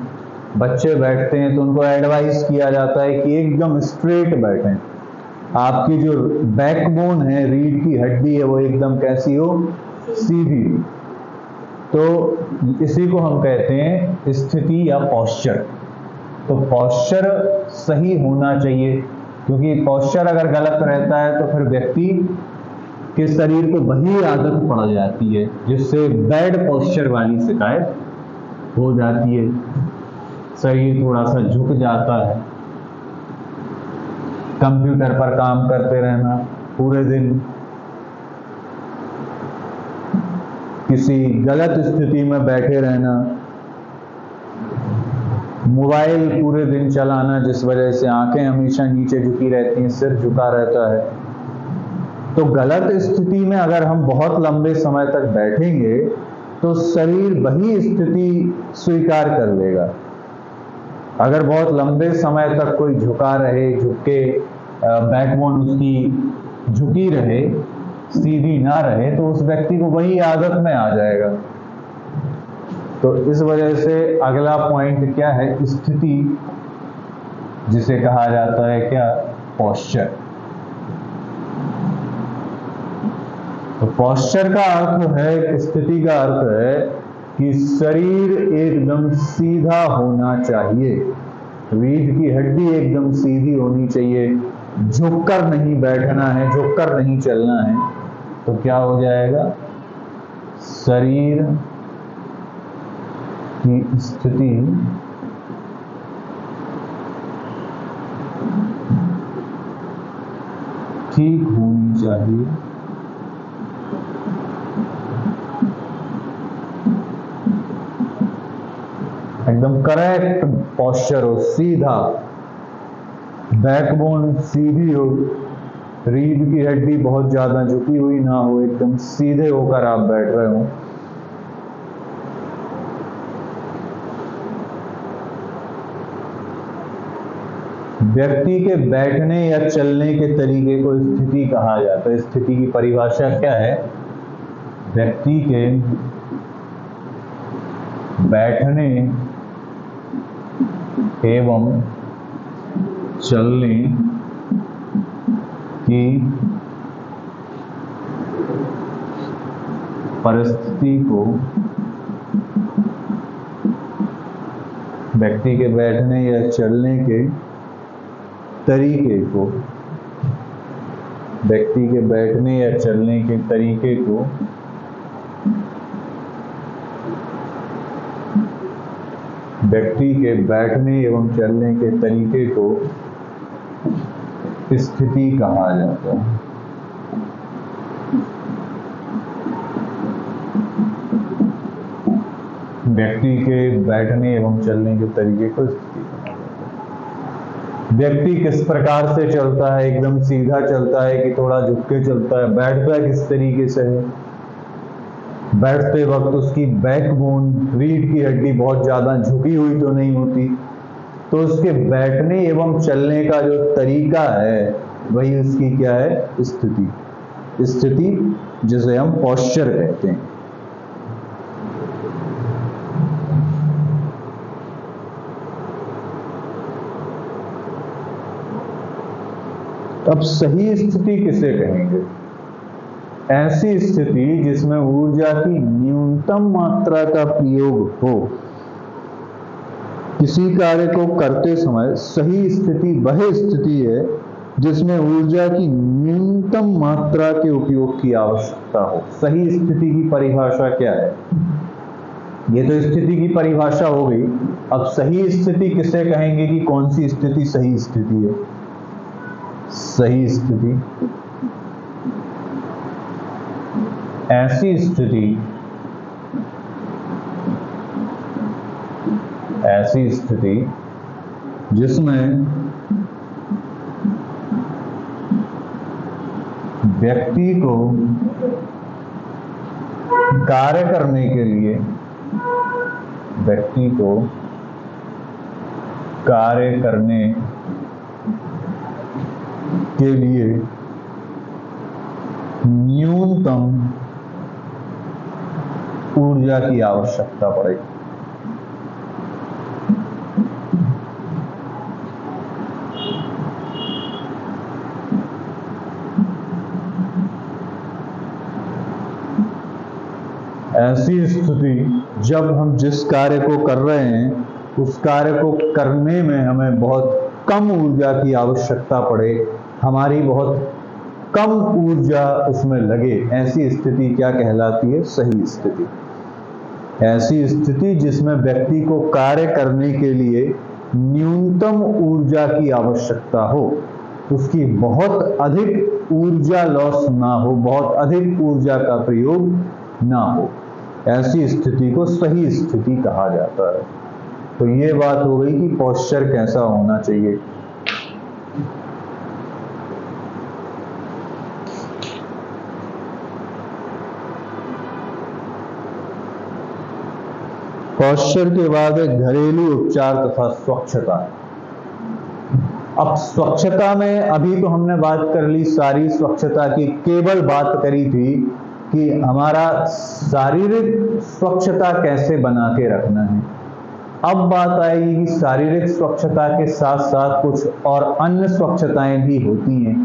बच्चे बैठते हैं, तो उनको एडवाइस किया जाता है कि एकदम स्ट्रेट बैठें। आपकी जो बैकबोन है, रीढ़ की हड्डी है, वो एकदम कैसी हो? सीधी। तो इसी को हम कहते हैं स्थिति या पोस्चर। तो पोस्चर सही होना चाहिए, क्योंकि पोस्चर अगर गलत रहता है तो फिर व्यक्ति के शरीर को वही आदत पड़ जाती है जिससे बैड पोस्चर वाली शिकायत हो जाती है। शरीर थोड़ा सा झुक जाता है, कंप्यूटर पर काम करते रहना पूरे दिन, किसी गलत स्थिति में बैठे रहना, मोबाइल पूरे दिन चलाना, जिस वजह से आंखें हमेशा नीचे झुकी रहती हैं, सिर झुका रहता है। तो गलत स्थिति में अगर हम बहुत लंबे समय तक बैठेंगे तो शरीर वही स्थिति स्वीकार कर लेगा। अगर बहुत लंबे समय तक कोई झुका रहे, झुके, बैकबोन उसकी झुकी रहे, सीधी ना रहे, तो उस व्यक्ति को वही आदत में आ जाएगा। तो इस वजह से अगला पॉइंट क्या है? स्थिति, जिसे कहा जाता है क्या? पोस्चर। तो पोस्चर का अर्थ है, स्थिति का अर्थ है कि शरीर एकदम सीधा होना चाहिए, रीढ़ की हड्डी एकदम सीधी होनी चाहिए, झुककर नहीं बैठना है, झुककर नहीं चलना है। तो क्या हो जाएगा? शरीर की स्थिति ठीक होनी चाहिए, एकदम करेक्ट पोस्चर हो, सीधा, बैकबोन सीधी हो, रीढ़ की हड्डी बहुत ज्यादा झुकी हुई ना हो, एकदम सीधे होकर आप बैठ रहे हो। व्यक्ति के बैठने या चलने के तरीके को स्थिति कहा जाता है। स्थिति की परिभाषा क्या है? व्यक्ति के बैठने एवं चलने की परिस्थिति को, व्यक्ति के बैठने या चलने के तरीके को, व्यक्ति के बैठने या चलने के तरीके को व्यक्ति के बैठने एवं चलने के तरीके को स्थिति कहा जाता है। व्यक्ति के बैठने एवं चलने के तरीके को स्थिति कहा जाता है। व्यक्ति किस प्रकार से चलता है? एकदम सीधा चलता है कि थोड़ा झुक के चलता है? बैठता है किस तरीके से है? बैठते वक्त उसकी बैकबोन, रीढ़ की हड्डी बहुत ज्यादा झुकी हुई तो नहीं होती। तो उसके बैठने एवं चलने का जो तरीका है वही उसकी क्या है? स्थिति। स्थिति जिसे हम पोस्चर कहते हैं। अब सही स्थिति किसे कहेंगे? ऐसी स्थिति जिसमें ऊर्जा की न्यूनतम मात्रा का प्रयोग हो। किसी कार्य को करते समय सही स्थिति वह स्थिति है जिसमें ऊर्जा की न्यूनतम मात्रा के उपयोग की आवश्यकता हो। सही स्थिति की परिभाषा क्या है? ये तो स्थिति की परिभाषा हो गई। अब सही स्थिति किसे कहेंगे कि कौन सी स्थिति सही स्थिति है? सही स्थिति ऐसी स्थिति जिसमें व्यक्ति को कार्य करने के लिए न्यूनतम ऊर्जा की आवश्यकता पड़ेगी। ऐसी स्थिति जब हम जिस कार्य को कर रहे हैं उस कार्य को करने में हमें बहुत कम ऊर्जा की आवश्यकता पड़े, हमारी बहुत कम ऊर्जा उसमें लगे, ऐसी स्थिति क्या कहलाती है? सही स्थिति। ऐसी स्थिति जिसमें व्यक्ति को कार्य करने के लिए न्यूनतम ऊर्जा की आवश्यकता हो, उसकी बहुत अधिक ऊर्जा लॉस ना हो, बहुत अधिक ऊर्जा का प्रयोग ना हो, ऐसी स्थिति को सही स्थिति कहा जाता है। तो ये बात हो गई कि पोस्चर कैसा होना चाहिए। पोस्चर के बाद है घरेलू उपचार तथा स्वच्छता। अब स्वच्छता में अभी तो हमने बात कर ली सारी स्वच्छता की, केवल बात करी थी कि हमारा शारीरिक स्वच्छता कैसे बना के रखना है। अब बात आएगी कि शारीरिक स्वच्छता के साथ साथ कुछ और अन्य स्वच्छताएं भी होती हैं।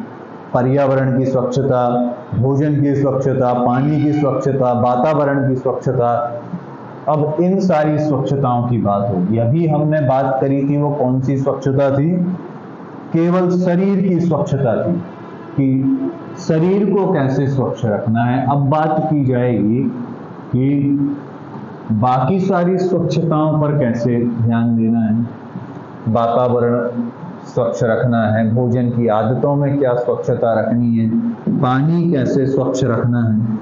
पर्यावरण की स्वच्छता, भोजन की स्वच्छता, पानी की स्वच्छता, वातावरण की स्वच्छता। अब इन सारी स्वच्छताओं की बात होगी। अभी हमने बात करी थी वो कौन सी स्वच्छता थी? केवल शरीर की स्वच्छता थी कि शरीर को कैसे स्वच्छ रखना है। अब बात की जाएगी कि बाकी सारी स्वच्छताओं पर कैसे ध्यान देना है। वातावरण स्वच्छ रखना है, भोजन की आदतों में क्या स्वच्छता रखनी है, पानी कैसे स्वच्छ रखना है।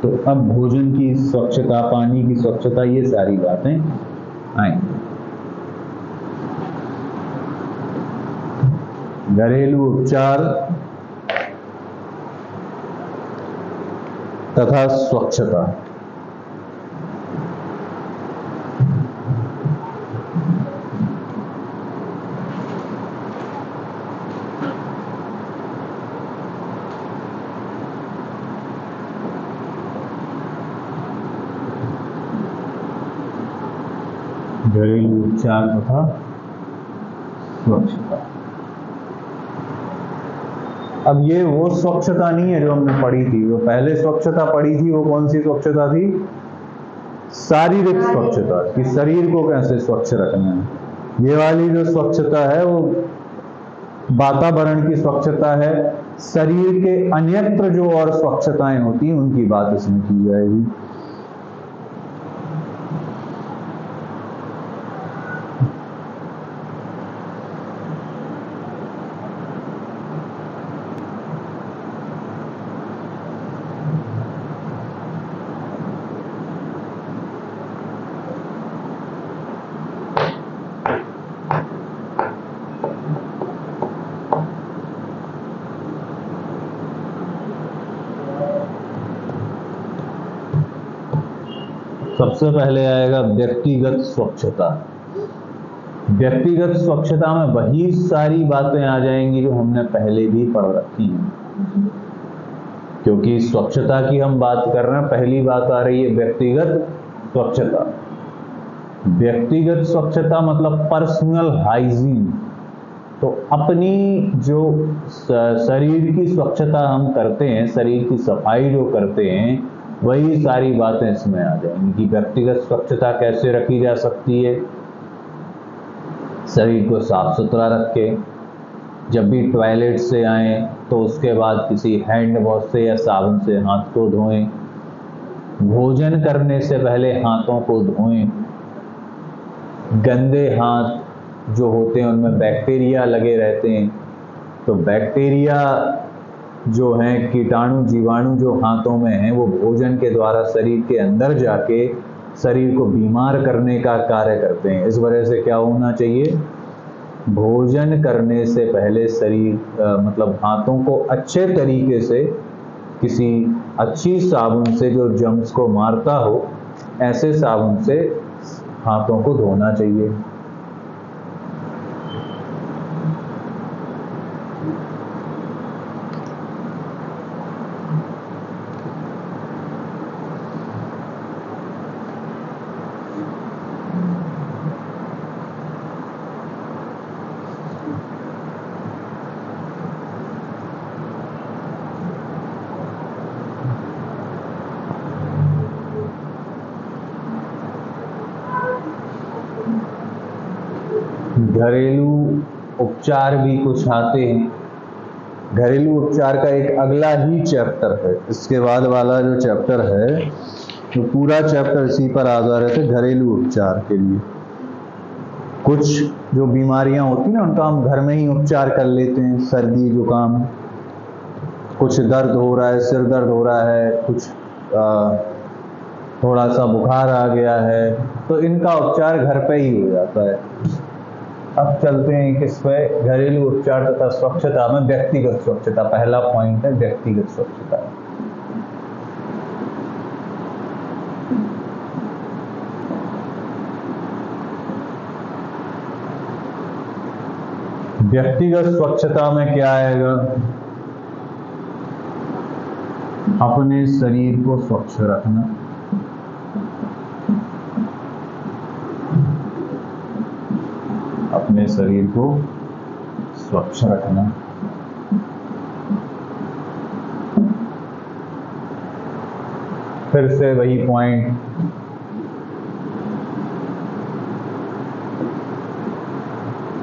तो अब भोजन की स्वच्छता, पानी की स्वच्छता, ये सारी बातें आएंगी। घरेलू उपचार तथा स्वच्छता। घरेलू उपचार तथा स्वच्छता। अब ये वो स्वच्छता नहीं है जो हमने पढ़ी थी। जो पहले स्वच्छता पढ़ी थी वो कौन सी स्वच्छता थी? शारीरिक स्वच्छता, कि शरीर को कैसे स्वच्छ रखना है। ये वाली जो स्वच्छता है वो वातावरण की स्वच्छता है। शरीर के अन्यत्र जो और स्वच्छताएं होती हैं उनकी बात इसमें की जाएगी। सबसे पहले आएगा व्यक्तिगत स्वच्छता। व्यक्तिगत स्वच्छता में वही सारी बातें आ जाएंगी जो हमने पहले भी पढ़ रखी हैं, क्योंकि स्वच्छता की हम बात कर रहे हैं। पहली बात आ रही है व्यक्तिगत स्वच्छता। व्यक्तिगत स्वच्छता मतलब पर्सनल हाइजीन। तो अपनी जो शरीर की स्वच्छता हम करते हैं, शरीर की सफाई जो करते हैं, वही सारी बातें इसमें आ जाएंगी कि व्यक्तिगत स्वच्छता कैसे रखी जा सकती है। शरीर को साफ सुथरा रखें। जब भी टॉयलेट से आए तो उसके बाद किसी हैंड वॉश से या साबुन से हाथ को धोएं। भोजन करने से पहले हाथों को धोएं। गंदे हाथ जो होते हैं उनमें बैक्टीरिया लगे रहते हैं, तो बैक्टीरिया जो हैं, कीटाणु जीवाणु जो हाथों में हैं, वो भोजन के द्वारा शरीर के अंदर जाके शरीर को बीमार करने का कार्य करते हैं। इस वजह से क्या होना चाहिए? भोजन करने से पहले मतलब हाथों को अच्छे तरीके से किसी अच्छी साबुन से जो जर्म्स को मारता हो, ऐसे साबुन से हाथों को धोना चाहिए। घरेलू उपचार भी कुछ आते हैं। घरेलू उपचार का एक अगला ही चैप्टर है। इसके बाद वाला जो चैप्टर है, तो पूरा चैप्टर इसी पर आधारित है, घरेलू उपचार के लिए। कुछ जो बीमारियां होती हैं ना, उनका हम घर में ही उपचार कर लेते हैं। सर्दी जुकाम, कुछ दर्द हो रहा है, सिर दर्द हो रहा है, कुछ थोड़ा सा बुखार आ गया है, तो इनका उपचार घर पे ही हो जाता है। अब चलते हैं किस पे? घरेलू उपचार तथा स्वच्छता में व्यक्तिगत स्वच्छता। पहला पॉइंट है व्यक्तिगत स्वच्छता। व्यक्तिगत स्वच्छता में क्या आएगा? अपने शरीर को स्वच्छ रखना, अपने शरीर को स्वच्छ रखना। फिर से वही पॉइंट,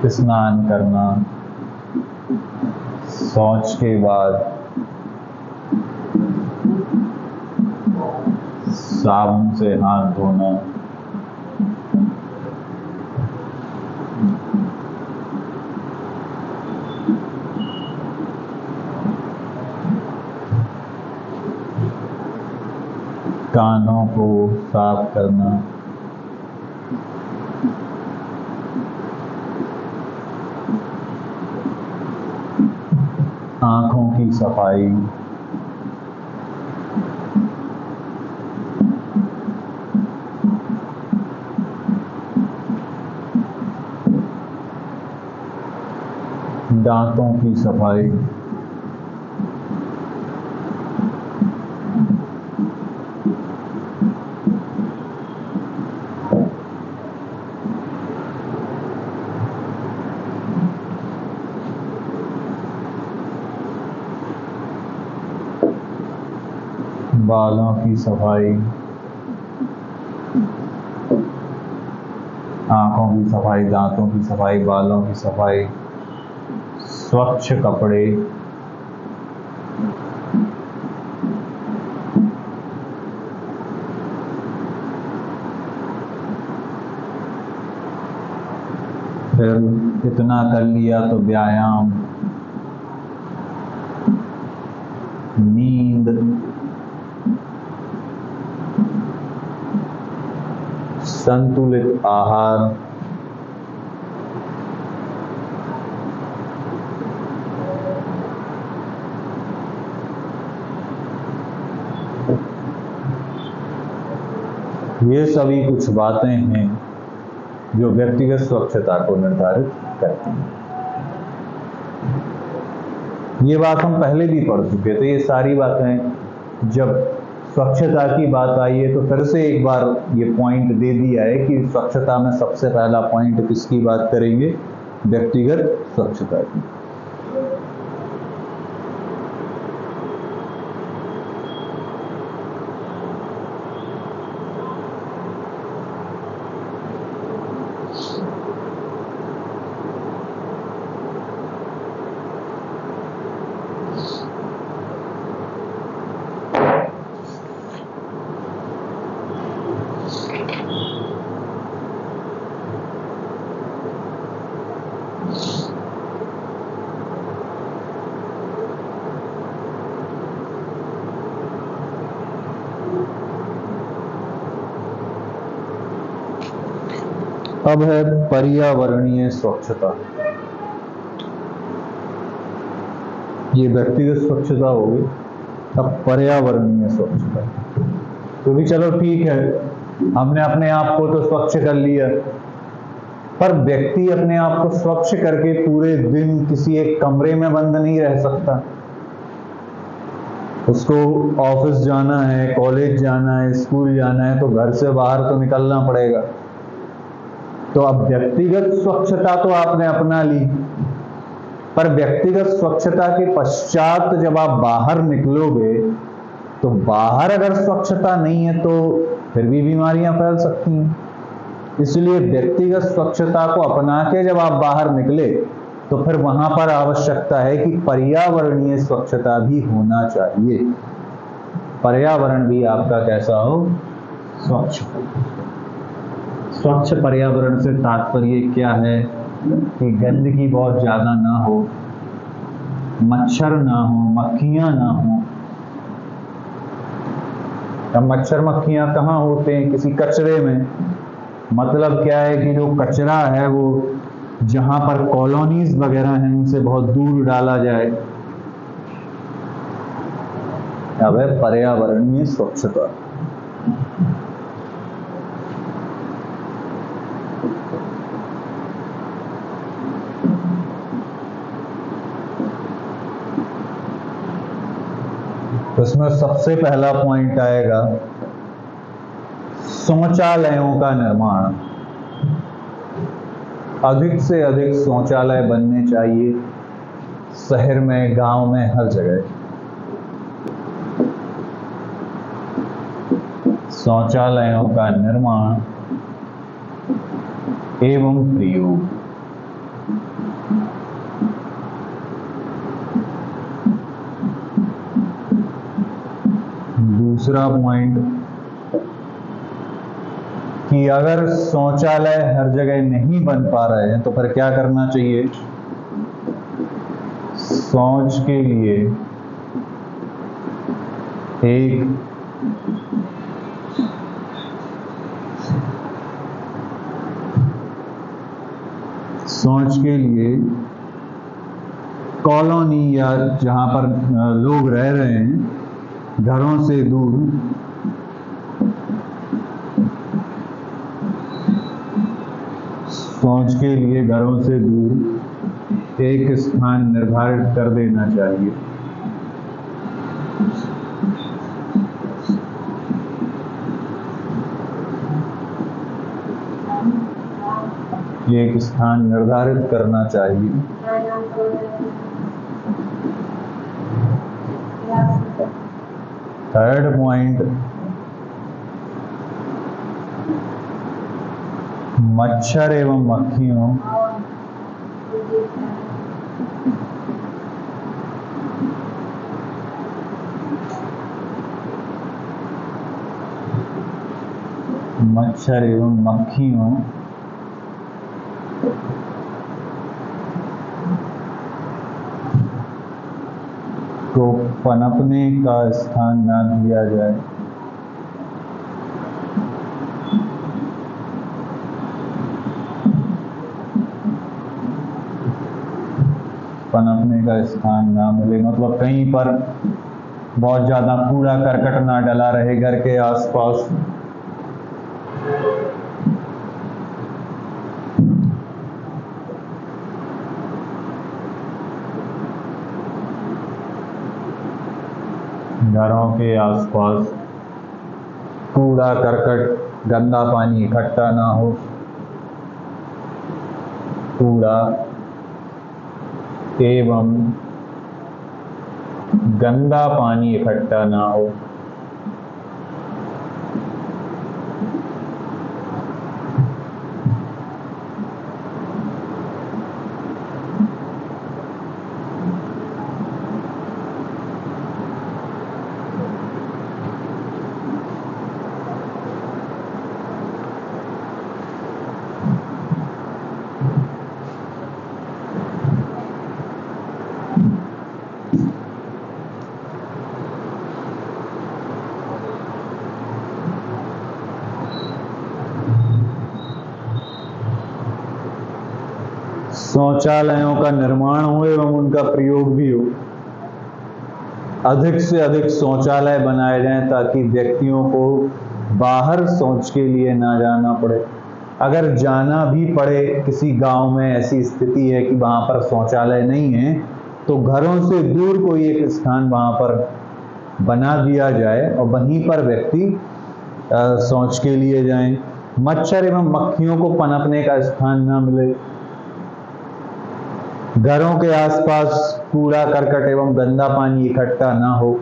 स्नान करना, शौच के बाद साबुन से हाथ धोना, कानों को साफ करना, आंखों की सफाई, दांतों की सफाई, बालों की सफाई, आँखों की सफाई, दांतों की सफाई, बालों की सफाई, स्वच्छ कपड़े, फिर इतना कर लिया तो व्यायाम, नींद, संतुलित आहार, ये सभी कुछ बातें हैं जो व्यक्तिगत स्वच्छता को निर्धारित करती हैं। ये बात हम पहले भी पढ़ चुके थे। ये सारी बातें जब स्वच्छता की बात आई है तो फिर से एक बार ये पॉइंट दे दिया है कि स्वच्छता में सबसे पहला पॉइंट किसकी बात करेंगे? व्यक्तिगत स्वच्छता की। अब है पर्यावरणीय स्वच्छता। ये व्यक्तिगत स्वच्छता होगी। अब पर्यावरणीय स्वच्छता, तो भी चलो ठीक है, हमने अपने आप को तो स्वच्छ कर लिया, पर व्यक्ति अपने आप को स्वच्छ करके पूरे दिन किसी एक कमरे में बंद नहीं रह सकता। उसको ऑफिस जाना है, कॉलेज जाना है, स्कूल जाना है, तो घर से बाहर तो निकलना पड़ेगा। तो अब व्यक्तिगत स्वच्छता तो आपने अपना ली, पर व्यक्तिगत स्वच्छता के पश्चात जब आप बाहर निकलोगे तो बाहर अगर स्वच्छता नहीं है तो फिर भी बीमारियां फैल सकती हैं। इसलिए व्यक्तिगत स्वच्छता को अपना के जब आप बाहर निकले तो फिर वहां पर आवश्यकता है कि पर्यावरणीय स्वच्छता भी होना चाहिए। पर्यावरण भी आपका कैसा हो? स्वच्छ। स्वच्छ पर्यावरण से तात्पर्य क्या है कि गंदगी बहुत ज्यादा ना हो, मच्छर ना हो, मक्खियां ना हो। अब मच्छर मक्खियां कहाँ होते हैं? किसी कचरे में। मतलब क्या है कि जो कचरा है वो जहां पर कॉलोनीज वगैरह हैं उनसे बहुत दूर डाला जाए। अब है पर्यावरणीय स्वच्छता। तो इसमें सबसे पहला पॉइंट आएगा शौचालयों का निर्माण। अधिक से अधिक शौचालय बनने चाहिए, शहर में, गांव में, हर जगह। शौचालयों का निर्माण एवं प्रयोग। दूसरा पॉइंट कि अगर शौचालय हर जगह नहीं बन पा रहे हैं तो फिर क्या करना चाहिए? शौच के लिए एक कॉलोनी या जहां पर लोग रह रहे हैं घरों से दूर शौच के लिए घरों से दूर एक स्थान निर्धारित कर देना चाहिए। एक स्थान निर्धारित करना चाहिए। थर्ड पॉइंट, मच्छर एवं मक्खियों को पनपने का स्थान न दिया जाए। पनपने का स्थान ना मिले मतलब कहीं पर बहुत ज़्यादा कूड़ा करकट ना डला रहे घर के आसपास। घरों के आसपास कूड़ा करकट गंदा पानी इकट्ठा ना हो। कूड़ा एवं गंदा पानी इकट्ठा ना हो। शौचालयों का निर्माण हो एवं उनका प्रयोग भी हो। अधिक से अधिक शौचालय बनाए जाएं ताकि व्यक्तियों को बाहर शौच के लिए ना जाना पड़े। अगर जाना भी पड़े, किसी गांव में ऐसी स्थिति है कि वहां पर शौचालय नहीं है, तो घरों से दूर कोई एक स्थान वहां पर बना दिया जाए और वहीं पर व्यक्ति शौच के लिए जाएं। मच्छर एवं मक्खियों को पनपने का स्थान ना मिले। घरों के आसपास कूड़ा करकट एवं गंदा पानी इकट्ठा ना हो,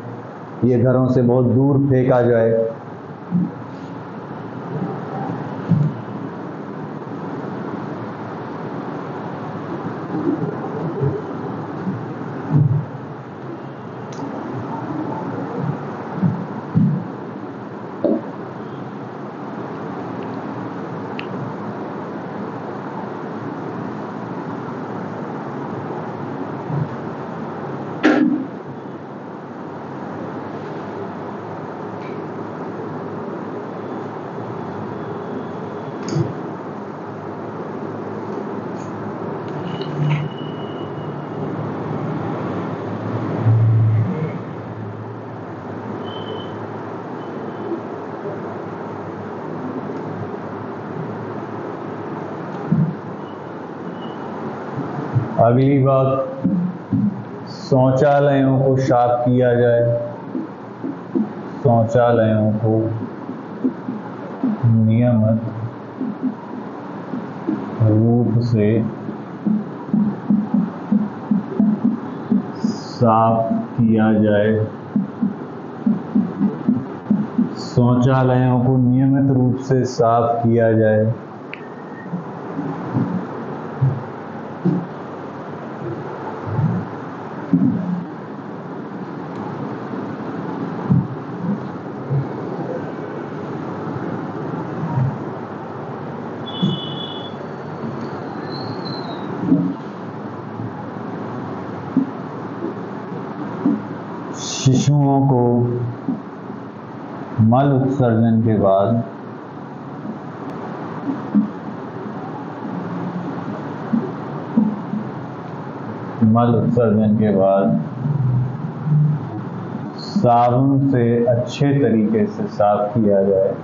ये घरों से बहुत दूर फेंका जाए। अगली बात, शौचालयों को साफ किया जाए। शौचालयों को नियमित रूप से साफ किया जाए। शौचालयों को नियमित रूप से साफ किया जाए। शिशुओं को मल उत्सर्जन के बाद साबुन से अच्छे तरीके से साफ किया जाए।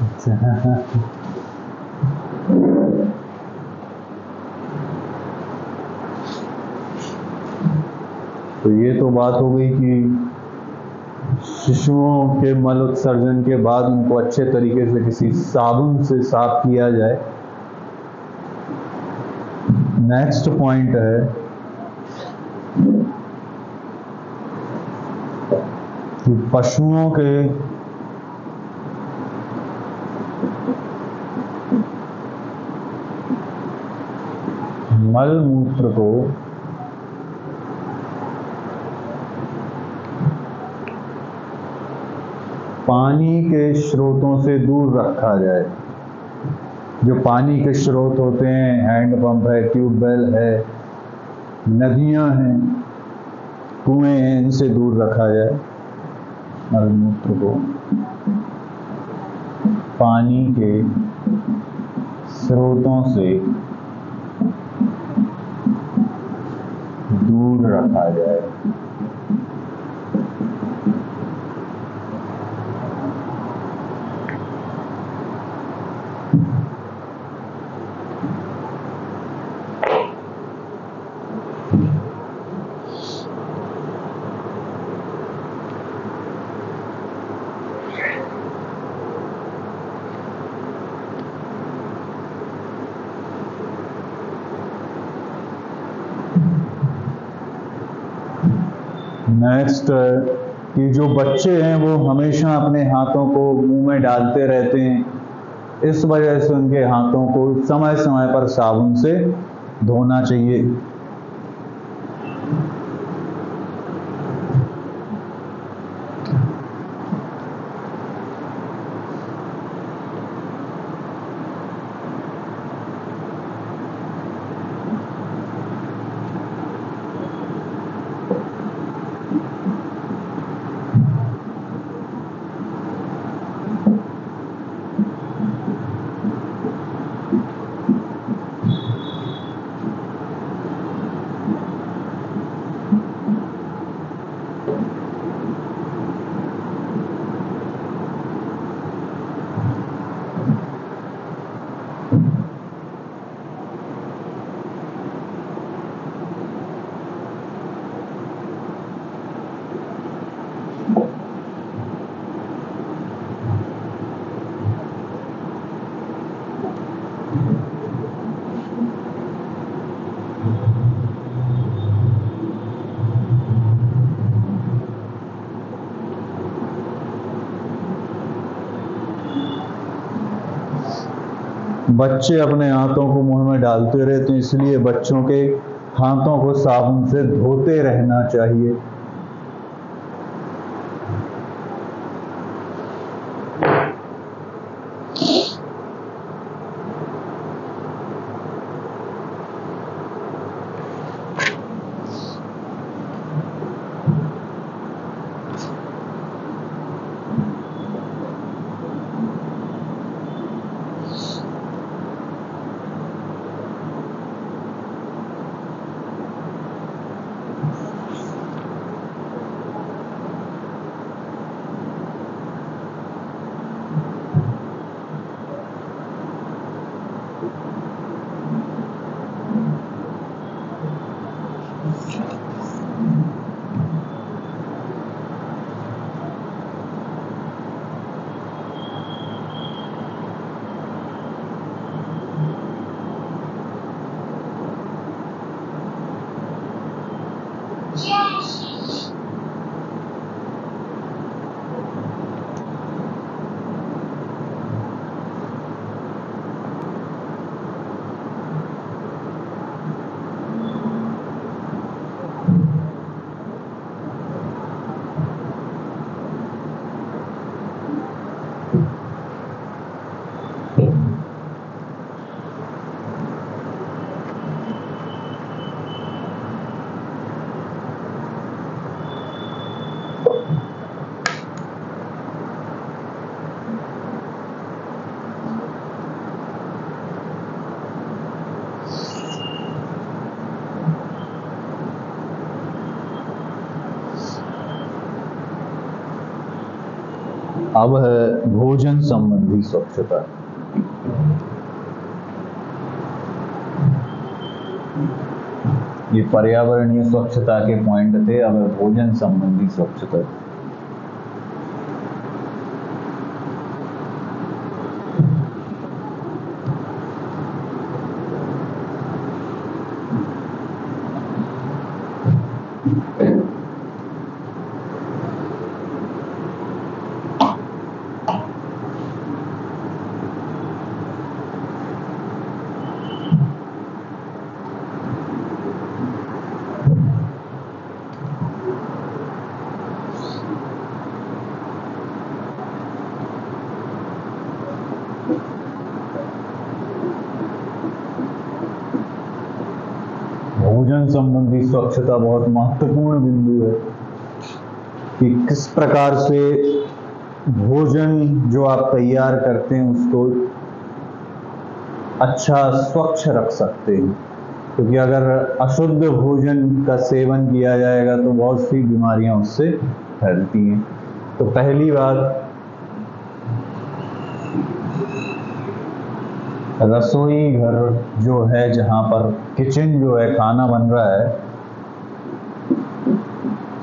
अच्छा। तो ये तो बात हो गई कि शिशुओं के मल उत्सर्जन के बाद उनको अच्छे तरीके से किसी साबुन से साफ किया जाए। नेक्स्ट पॉइंट है कि पशुओं के मल मूत्र को पानी के स्रोतों से दूर रखा जाए। जो पानी के स्रोत होते हैं, हैंडपंप है, ट्यूबवेल है, नदियां हैं, कुएं हैं, इनसे दूर रखा जाए। मलमूत्र को पानी के स्रोतों से दूर रखा जाए। नेक्स्ट कि जो बच्चे हैं वो हमेशा अपने हाथों को मुंह में डालते रहते हैं। इस वजह से उनके हाथों को समय समय पर साबुन से धोना चाहिए। बच्चे अपने हाथों को मुंह में डालते रहते हैं, इसलिए बच्चों के हाथों को साबुन से धोते रहना चाहिए। अब है भोजन संबंधी स्वच्छता। ये पर्यावरणीय स्वच्छता के पॉइंट थे, अब है भोजन संबंधी स्वच्छता। भोजन संबंधी स्वच्छता बहुत महत्वपूर्ण बिंदु है कि किस प्रकार से भोजन जो आप तैयार करते हैं उसको अच्छा स्वच्छ रख सकते हैं, क्योंकि अगर अशुद्ध भोजन का सेवन किया जाएगा तो बहुत सी बीमारियां उससे फैलती हैं। तो पहली बात, रसोई घर जो है, जहाँ पर किचन जो है, खाना बन रहा है,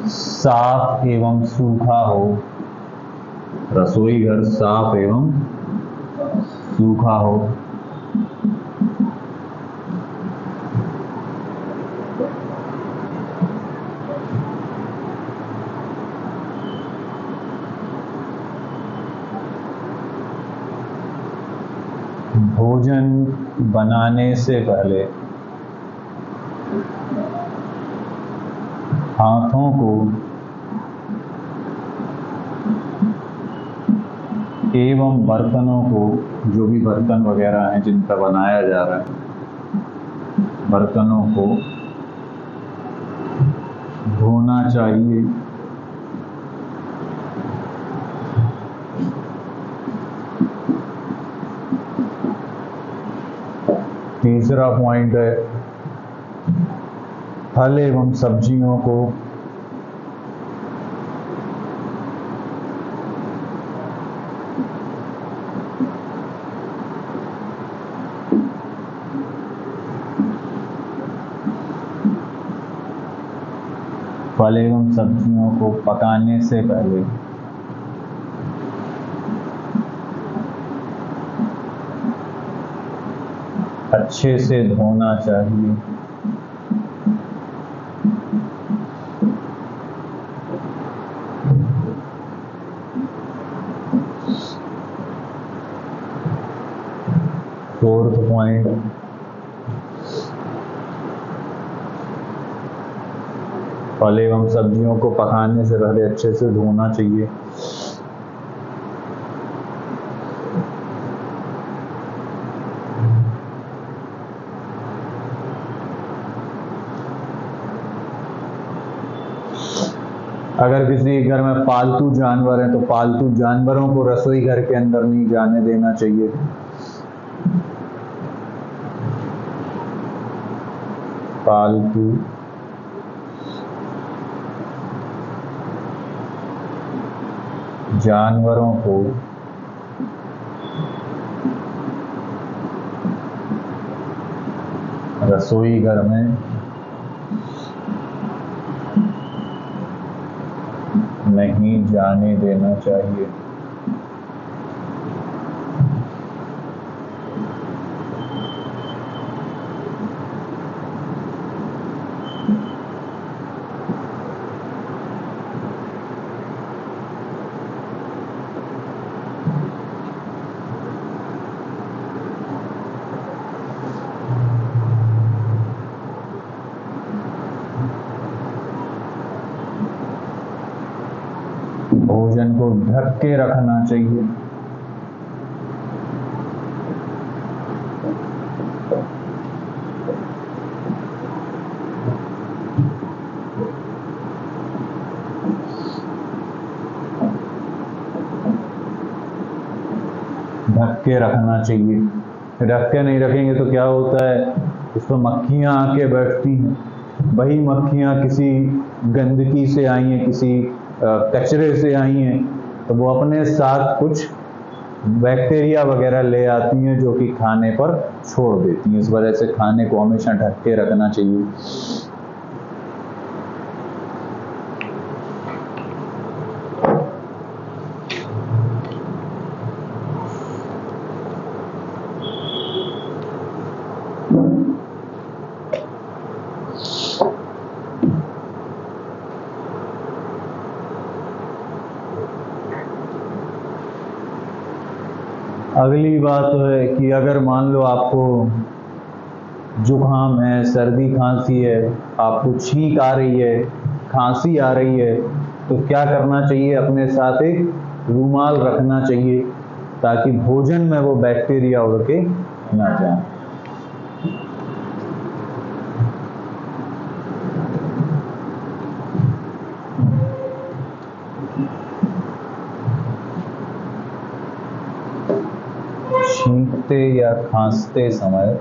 साफ एवं सूखा हो। रसोई घर साफ एवं सूखा हो। भोजन बनाने से पहले हाथों को एवं बर्तनों को, जो भी बर्तन वगैरह हैं जिन पर बनाया जा रहा है, बर्तनों को धोना चाहिए। तीसरा पॉइंट है, फल एवं सब्जियों को पकाने से पहले अच्छे से धोना चाहिए। फोर्थ पॉइंट, फल एवं सब्जियों को पकाने से पहले अच्छे से धोना चाहिए। अगर किसी घर में पालतू जानवर हैं तो पालतू जानवरों को रसोई घर के अंदर नहीं जाने देना चाहिए। पालतू जानवरों को रसोई घर में नहीं जाने देना चाहिए। भोजन को ढक के रखना चाहिए। ढक के रखना चाहिए। ढक के नहीं रखेंगे तो क्या होता है, उस पर मक्खियाँ आके बैठती हैं। वही मक्खियाँ किसी गंदगी से आई हैं, किसी कचरे से आई हैं, तो वो अपने साथ कुछ बैक्टीरिया वगैरह ले आती हैं जो कि खाने पर छोड़ देती हैं। इस वजह से खाने को हमेशा ढक के रखना चाहिए। अगली बात है कि अगर मान लो आपको जुकाम है, सर्दी खांसी है, आपको छींक आ रही है, खांसी आ रही है, तो क्या करना चाहिए? अपने साथ एक रूमाल रखना चाहिए ताकि भोजन में वो बैक्टीरिया उड़ के ना जाए। छींकते या खांसते समय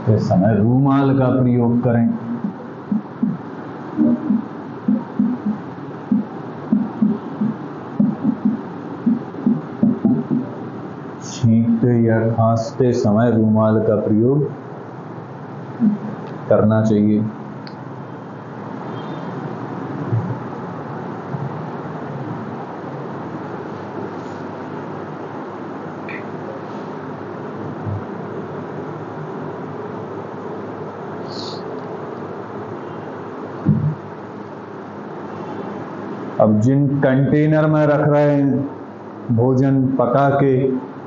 इस समय रूमाल का प्रयोग करें। छींकते या खांसते समय रूमाल का प्रयोग करना चाहिए। अब जिन कंटेनर में रख रहे हैं भोजन पका के,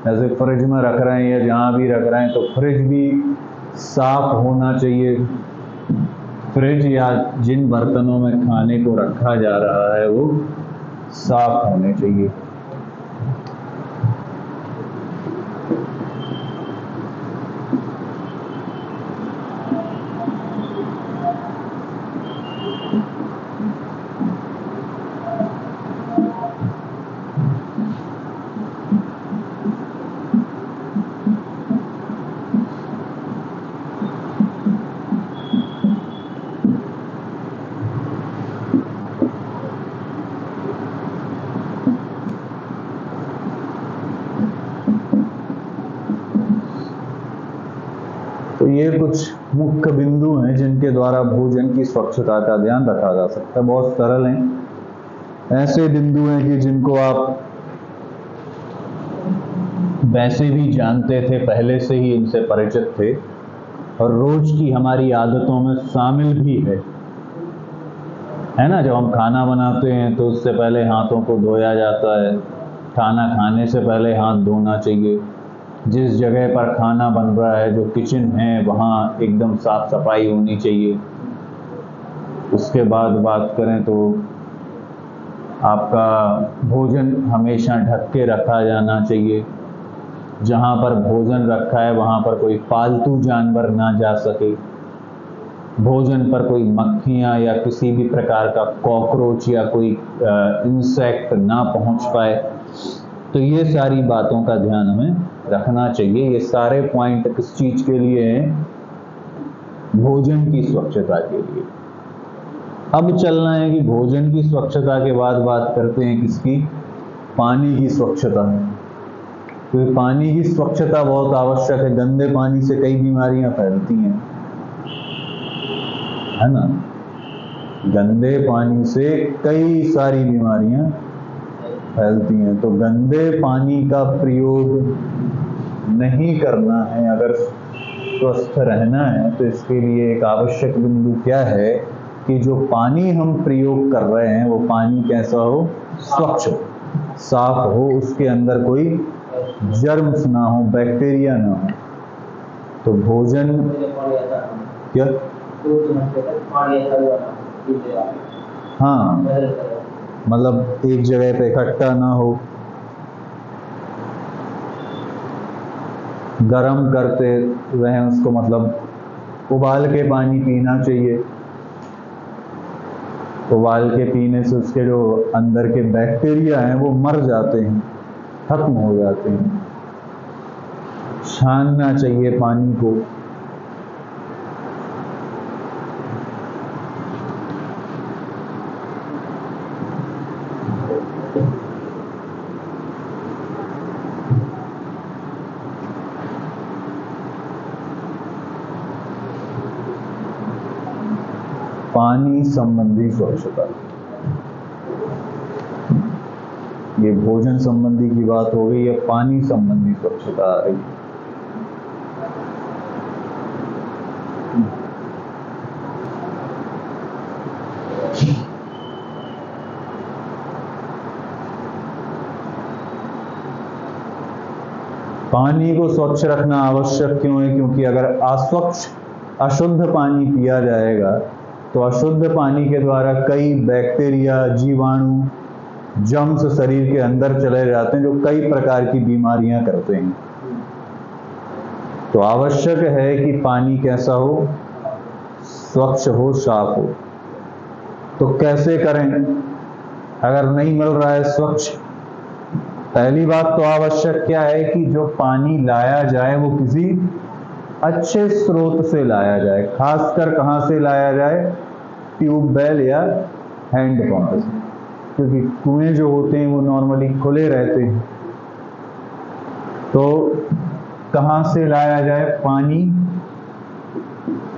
जैसे फ्रिज में रख रहे हैं या जहाँ भी रख रहे हैं, तो फ्रिज भी साफ होना चाहिए। फ्रिज या जिन बर्तनों में खाने को रखा जा रहा है वो साफ होने चाहिए। तो ये कुछ मुख्य बिंदु हैं जिनके द्वारा भोजन की स्वच्छता का ध्यान रखा जा सकता है। बहुत सरल हैं। ऐसे बिंदु हैं कि जिनको आप वैसे भी जानते थे, पहले से ही इनसे परिचित थे और रोज की हमारी आदतों में शामिल भी है ना। जब हम खाना बनाते हैं तो उससे पहले हाथों को धोया जाता है। खाना खाने से पहले हाथ धोना चाहिए। जिस जगह पर खाना बन रहा है, जो किचन है, वहाँ एकदम साफ सफाई होनी चाहिए। उसके बाद बात करें तो आपका भोजन हमेशा ढक के रखा जाना चाहिए। जहाँ पर भोजन रखा है वहाँ पर कोई पालतू जानवर ना जा सके। भोजन पर कोई मक्खियाँ या किसी भी प्रकार का कॉकरोच या कोई इंसेक्ट ना पहुँच पाए। तो ये सारी बातों का ध्यान हमें रखना चाहिए। ये सारे पॉइंट किस चीज़ के लिए हैं? भोजन की स्वच्छता के लिए। अब चलना है कि भोजन की स्वच्छता के बाद बात करते हैं किसकी? पानी की स्वच्छता। तो पानी की स्वच्छता बहुत आवश्यक है। गंदे पानी से कई बीमारियां फैलती हैं, है ना। गंदे पानी से कई सारी बीमारियां फैलती हैं। तो गंदे पानी का प्रयोग नहीं करना है। अगर स्वस्थ रहना है तो इसके लिए एक आवश्यक बिंदु क्या है कि जो पानी हम प्रयोग कर रहे हैं वो पानी कैसा हो? स्वच्छ, साफ हो, उसके अंदर कोई जर्म्स ना हो, बैक्टीरिया ना हो। तो भोजन क्या? हाँ, मतलब एक जगह पे इकट्ठा ना हो। गरम करते रहें उसको, मतलब उबाल के पानी पीना चाहिए। उबाल के पीने से उसके जो अंदर के बैक्टीरिया हैं वो मर जाते हैं, खत्म हो जाते हैं। छानना चाहिए पानी को। पानी संबंधी स्वच्छता। ये भोजन संबंधी की बात हो गई, या पानी संबंधी स्वच्छता आ रही। पानी को स्वच्छ रखना आवश्यक क्यों है? क्योंकि अगर अस्वच्छ अशुद्ध पानी पिया जाएगा तो अशुद्ध पानी के द्वारा कई बैक्टीरिया, जीवाणु, जर्म्स शरीर के अंदर चले जाते हैं, जो कई प्रकार की बीमारियां करते हैं। तो आवश्यक है कि पानी कैसा हो? स्वच्छ हो, साफ हो। तो कैसे करें अगर नहीं मिल रहा है स्वच्छ? पहली बात तो आवश्यक क्या है कि जो पानी लाया जाए वो किसी अच्छे स्रोत से लाया जाए। खासकर कहाँ से लाया जाए? ट्यूबवेल या हैंडपंप से, क्योंकि कुएं जो होते हैं वो नॉर्मली खुले रहते हैं। तो कहाँ से लाया जाए पानी?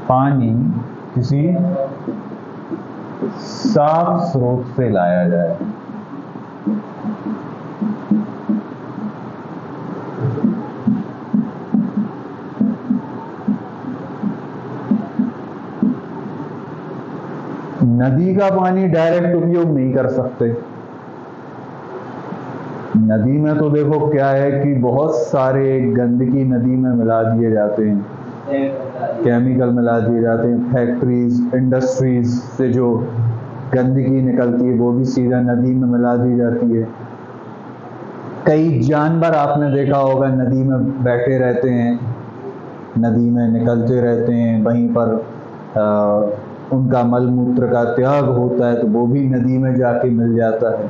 पानी किसी साफ स्रोत से लाया जाए। नदी का पानी डायरेक्ट उपयोग नहीं कर सकते। नदी में तो देखो क्या है कि बहुत सारे गंदगी नदी में मिला दिए जाते हैं, केमिकल मिला दिए जाते हैं। फैक्ट्रीज, इंडस्ट्रीज से जो गंदगी निकलती है वो भी सीधा नदी में मिला दी जाती है। कई जानवर आपने देखा होगा नदी में बैठे रहते हैं, नदी में निकलते रहते हैं, वहीं पर उनका मल मूत्र का त्याग होता है तो वो भी नदी में जाके मिल जाता है।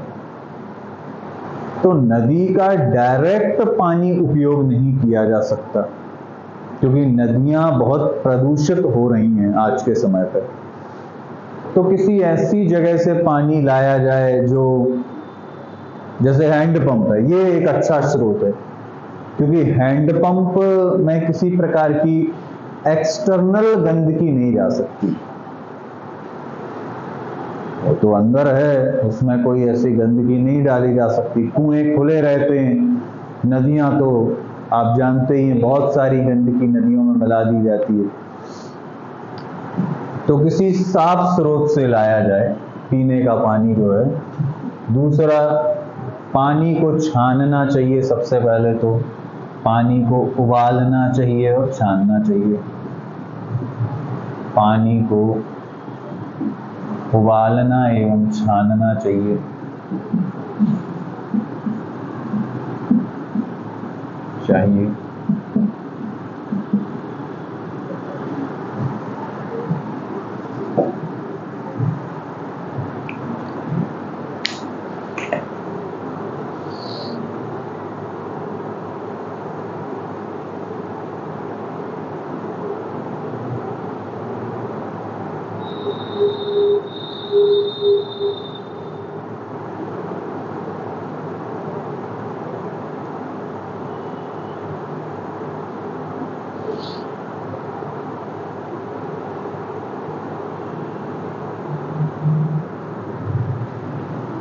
तो नदी का डायरेक्ट पानी उपयोग नहीं किया जा सकता, क्योंकि नदियां बहुत प्रदूषित हो रही हैं आज के समय पर। तो किसी ऐसी जगह से पानी लाया जाए जो, जैसे हैंडपंप है, ये एक अच्छा स्रोत है, क्योंकि हैंडपंप में किसी प्रकार की एक्सटर्नल गंदगी नहीं जा सकती। वो तो अंदर है, उसमें कोई ऐसी गंदगी नहीं डाली जा सकती। कुएं खुले रहते हैं, नदियां तो आप जानते ही हैं बहुत सारी गंदगी नदियों में मिला दी जाती है। तो किसी साफ स्रोत से लाया जाए पीने का पानी जो है। दूसरा, पानी को छानना चाहिए। सबसे पहले तो पानी को उबालना चाहिए और छानना चाहिए। पानी को उबालना एवं छानना चाहिए।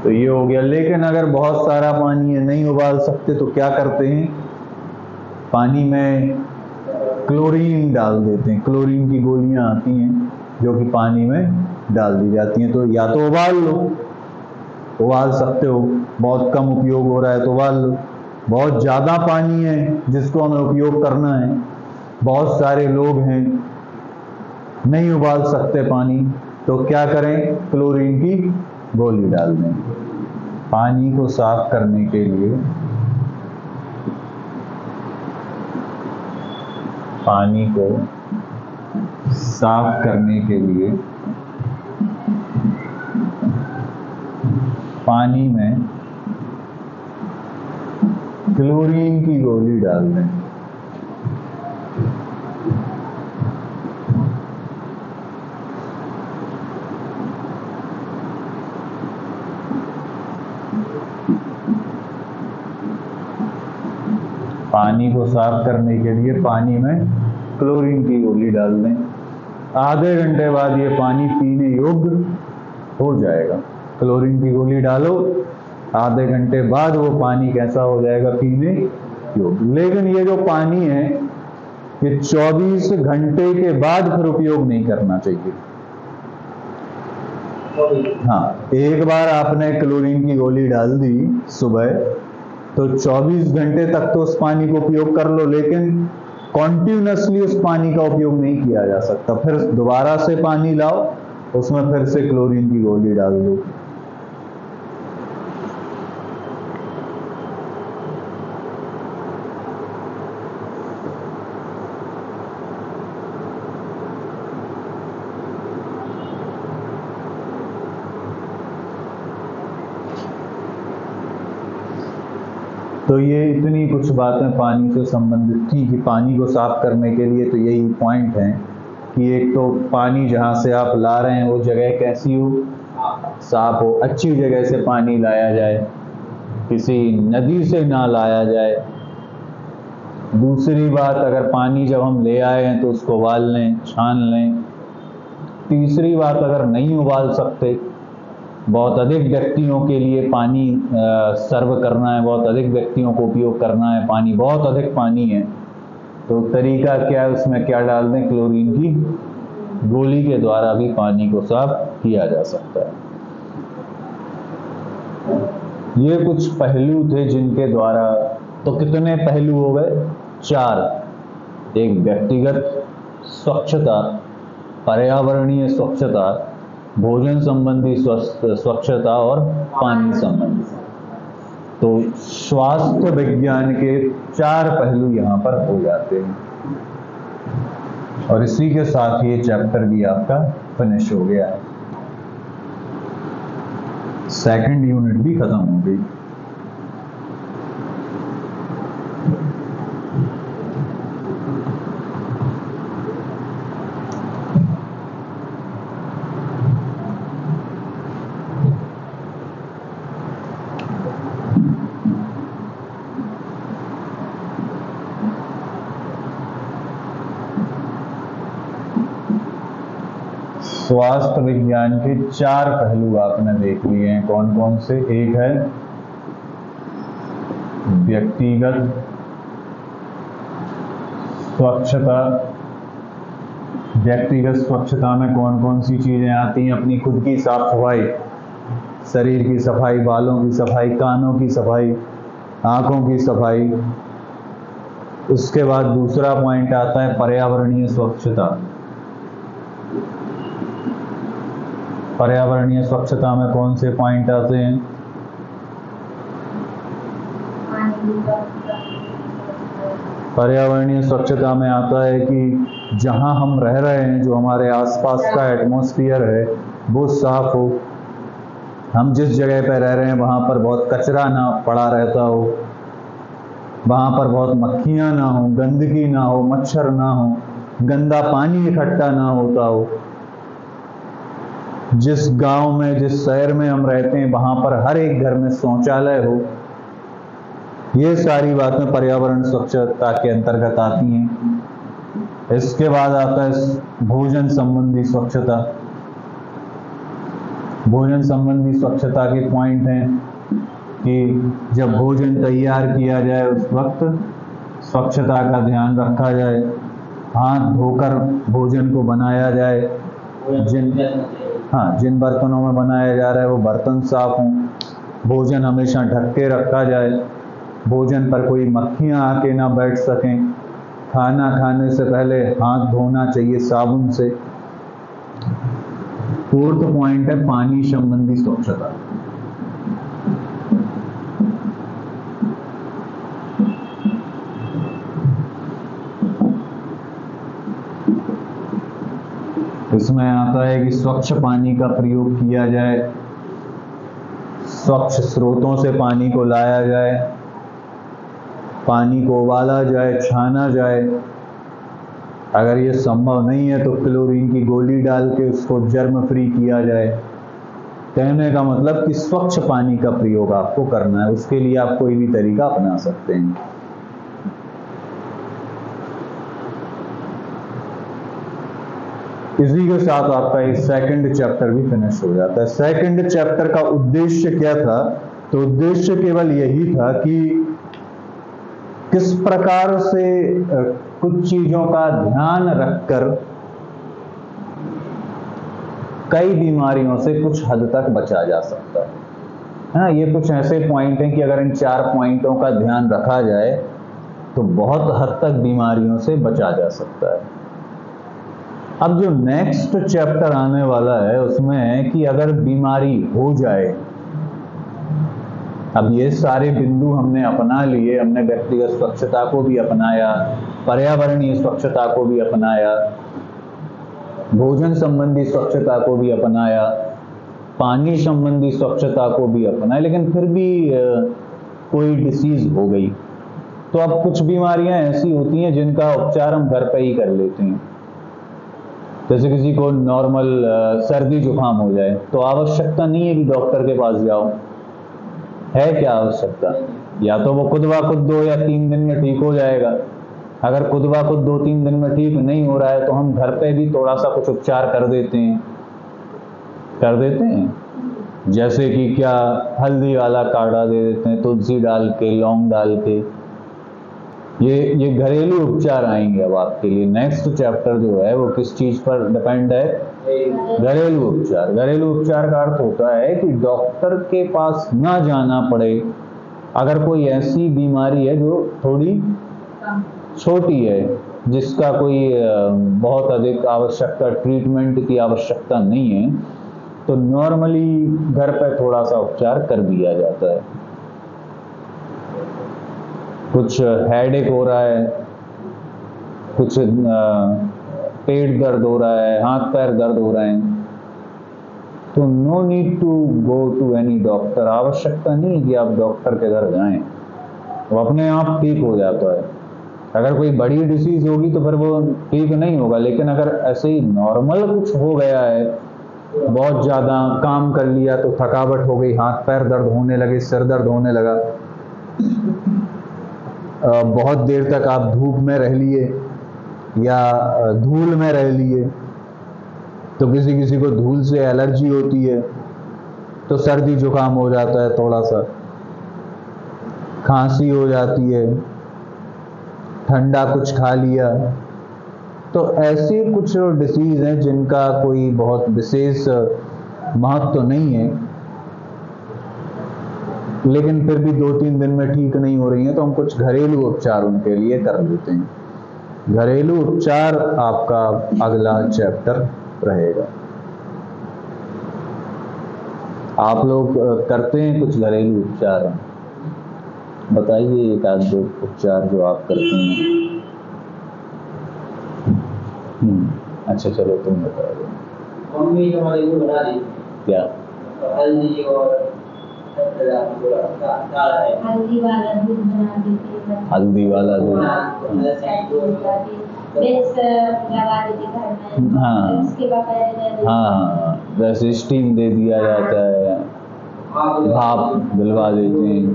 तो ये हो गया। लेकिन अगर बहुत सारा पानी है, नहीं उबाल सकते, तो क्या करते हैं? पानी में क्लोरीन डाल देते हैं। क्लोरीन की गोलियां आती हैं जो कि पानी में डाल दी जाती हैं। तो या तो उबाल लो, उबाल सकते हो। बहुत कम उपयोग हो रहा है तो उबाल लो। बहुत ज़्यादा पानी है जिसको हमें उपयोग करना है, बहुत सारे लोग हैं, नहीं उबाल सकते पानी, तो क्या करें? क्लोरीन की गोली डाल दें। पानी को साफ करने के लिए, पानी को साफ करने के लिए पानी में क्लोरीन की गोली डाल दें। पानी को साफ करने के लिए पानी में क्लोरीन की गोली डाल दें। आधे घंटे बाद ये पानी पीने योग्य हो जाएगा। क्लोरीन की गोली डालो, आधे घंटे बाद वो पानी कैसा हो जाएगा? पीने योग्य। लेकिन ये जो पानी है ये 24 घंटे के बाद फिर उपयोग नहीं करना चाहिए। हाँ, एक बार आपने क्लोरीन की गोली डाल दी सुबह, तो 24 घंटे तक तो उस पानी को उपयोग कर लो, लेकिन कॉन्टिन्यूसली उस पानी का उपयोग नहीं किया जा सकता। फिर दोबारा से पानी लाओ, उसमें फिर से क्लोरीन की गोली डाल दो। तो ये इतनी कुछ बातें पानी से संबंधित थी कि पानी को साफ करने के लिए तो यही पॉइंट है कि एक तो पानी जहाँ से आप ला रहे हैं वो जगह कैसी हो? साफ हो, अच्छी जगह से पानी लाया जाए, किसी नदी से ना लाया जाए। दूसरी बात, अगर पानी जब हम ले आए हैं तो उसको उबाल लें, छान लें। तीसरी बात, अगर नहीं उबाल सकते, बहुत अधिक व्यक्तियों के लिए पानी सर्व करना है, बहुत अधिक व्यक्तियों को उपयोग करना है, पानी बहुत अधिक पानी है, तो तरीका क्या है? उसमें क्या डाल दें? क्लोरीन की गोली के द्वारा भी पानी को साफ किया जा सकता है। ये कुछ पहलू थे जिनके द्वारा, तो कितने पहलू हो गए? 4। एक व्यक्तिगत स्वच्छता, पर्यावरणीय स्वच्छता, भोजन संबंधी स्वच्छता और पानी संबंधी। तो स्वास्थ्य विज्ञान के 4 पहलू यहाँ पर हो जाते हैं, और इसी के साथ ये चैप्टर भी आपका फिनिश हो गया है। सेकंड यूनिट भी खत्म हो गई। स्वास्थ्य विज्ञान के 4 पहलू आपने देख लिए हैं। कौन कौन से? एक है व्यक्तिगत स्वच्छता। व्यक्तिगत स्वच्छता में कौन कौन सी चीजें आती हैं? अपनी खुद की साफ सफाई, शरीर की सफाई, बालों की सफाई, कानों की सफाई, आंखों की सफाई। उसके बाद दूसरा पॉइंट आता है पर्यावरणीय स्वच्छता। पर्यावरणीय स्वच्छता में कौन से पॉइंट आते हैं? पर्यावरणीय स्वच्छता में आता है कि जहां हम रह रहे हैं, जो हमारे आसपास का एटमॉस्फेयर है, वो साफ हो। हम जिस जगह पर रह रहे हैं वहां पर बहुत कचरा ना पड़ा रहता हो, वहां पर बहुत मक्खियां ना हो, गंदगी ना हो, मच्छर ना हो, गंदा पानी इकट्ठा ना होता हो। जिस गांव में, जिस शहर में हम रहते हैं, वहां पर हर एक घर में शौचालय हो। ये सारी बातें पर्यावरण स्वच्छता के अंतर्गत आती हैं। इसके बाद आता है भोजन संबंधी स्वच्छता। भोजन संबंधी स्वच्छता के पॉइंट हैं कि जब भोजन तैयार किया जाए उस वक्त स्वच्छता का ध्यान रखा जाए, हाथ धोकर भोजन को बनाया जाए। जिन बर्तनों में बनाया जा रहा है वो बर्तन साफ हों। भोजन हमेशा ढक के रखा जाए, भोजन पर कोई मक्खियां आके ना बैठ सकें। खाना खाने से पहले हाथ धोना चाहिए साबुन से। 4th पॉइंट है पानी संबंधी स्वच्छता। इसमें आता है कि स्वच्छ पानी का प्रयोग किया जाए, स्वच्छ स्रोतों से पानी को लाया जाए, पानी को उबाला जाए, छाना जाए। अगर ये संभव नहीं है तो क्लोरीन की गोली डाल के उसको जर्म फ्री किया जाए। कहने का मतलब कि स्वच्छ पानी का प्रयोग आपको करना है। उसके लिए आप कोई भी तरीका अपना सकते हैं। इसी के साथ आपका ये सेकंड चैप्टर भी फिनिश हो जाता है। सेकंड चैप्टर का उद्देश्य क्या था? तो उद्देश्य केवल यही था कि किस प्रकार से कुछ चीजों का ध्यान रखकर कई बीमारियों से कुछ हद तक बचा जा सकता है। हाँ, ये कुछ ऐसे पॉइंट हैं कि अगर इन 4 पॉइंटों का ध्यान रखा जाए तो बहुत हद तक बीमारियों से बचा जा सकता है। अब जो नेक्स्ट चैप्टर आने वाला है उसमें है कि अगर बीमारी हो जाए, अब ये सारे बिंदु हमने अपना लिए, हमने व्यक्तिगत स्वच्छता को भी अपनाया, पर्यावरणीय स्वच्छता को भी अपनाया, भोजन संबंधी स्वच्छता को भी अपनाया, पानी संबंधी स्वच्छता को भी अपनाया, लेकिन फिर भी कोई डिसीज हो गई तो अब कुछ बीमारियां ऐसी होती हैं जिनका उपचार हम घर पे ही कर लेते हैं। जैसे किसी को नॉर्मल सर्दी जुकाम हो जाए तो आवश्यकता नहीं है कि डॉक्टर के पास जाओ। है क्या आवश्यकता? या तो वो खुद ब खुद 2 या 3 दिन में ठीक हो जाएगा। अगर खुद ब खुद 2-3 दिन में ठीक नहीं हो रहा है तो हम घर पे भी थोड़ा सा कुछ उपचार कर देते हैं। जैसे कि क्या, हल्दी वाला काढ़ा दे देते हैं, तुलसी डाल के, लौंग डाल के। ये घरेलू उपचार आएंगे अब आपके लिए। नेक्स्ट चैप्टर जो है वो किस चीज पर डिपेंड है? घरेलू उपचार। घरेलू उपचार का अर्थ होता है कि डॉक्टर के पास ना जाना पड़े। अगर कोई ऐसी बीमारी है जो थोड़ी छोटी है, जिसका कोई बहुत अधिक आवश्यकता, ट्रीटमेंट की आवश्यकता नहीं है, तो नॉर्मली घर पर थोड़ा सा उपचार कर दिया जाता है। कुछ हेडेक हो रहा है, कुछ पेट दर्द हो रहा है, हाथ पैर दर्द हो रहे हैं, तो no need to go to any doctor. आवश्यकता नहीं है कि आप डॉक्टर के घर जाएं, वो अपने आप ठीक हो जाता है। अगर कोई बड़ी डिसीज होगी तो फिर वो ठीक नहीं होगा, लेकिन अगर ऐसे ही नॉर्मल कुछ हो गया है, बहुत ज़्यादा काम कर लिया तो थकावट हो गई, हाथ पैर दर्द होने लगे, सिर दर्द होने लगा, बहुत देर तक आप धूप में रह लिए या धूल में रह लिए, तो किसी किसी को धूल से एलर्जी होती है तो सर्दी जुकाम हो जाता है, थोड़ा सा खांसी हो जाती है, ठंडा कुछ खा लिया। तो ऐसी कुछ डिसीज हैं जिनका कोई बहुत विशेष महत्व तो नहीं है, लेकिन फिर भी 2-3 दिन में ठीक नहीं हो रही हैं, तो हम कुछ घरेलू उपचार उनके लिए कर लेते हैं। घरेलू उपचार आपका अगला चैप्टर रहेगा। आप लोग करते हैं कुछ घरेलू उपचार? बताइए 1-2 उपचार जो आप करते हैं। अच्छा, चलो तुम बताओ। मम्मी हमारी को बना दी क्या? हल्दी और हल्दी वाला दूध बना देते हैं। हल्दी वाला दूध, मिक्स लगा देते घर में। हाँ। उसके बाद हाँ, वैसे स्टीम दे दिया जाता है, भाप दिलवा देते हैं।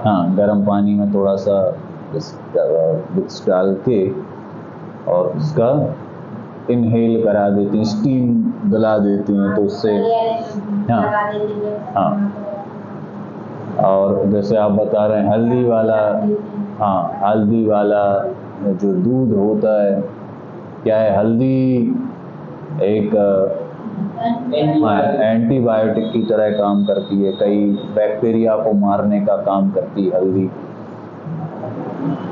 हाँ, गर्म पानी में थोड़ा सा विक्स डाल के और उसका इनहेल करा देते हैं, स्टीम दिला देते हैं, तो उससे हाँ। और जैसे आप बता रहे हैं हल्दी वाला, हाँ, हल्दी वाला जो दूध होता है, क्या है, हल्दी एक एंटीबायोटिक की तरह काम करती है, कई बैक्टीरिया को मारने का काम करती है हल्दी।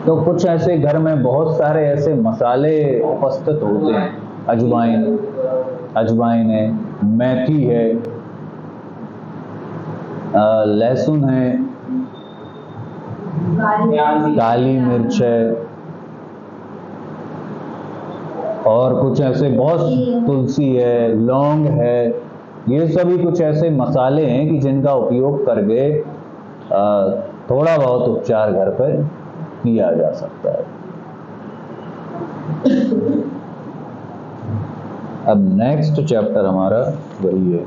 तो कुछ ऐसे घर में बहुत सारे ऐसे मसाले उपस्थित होते हैं। अजवाइन है, मेथी है, लहसुन है, काली मिर्च है, और कुछ ऐसे बहुत, तुलसी है, लौंग है। ये सभी कुछ ऐसे मसाले हैं कि जिनका उपयोग करके थोड़ा बहुत उपचार घर पर किया जा सकता है। अब नेक्स्ट चैप्टर हमारा वही है।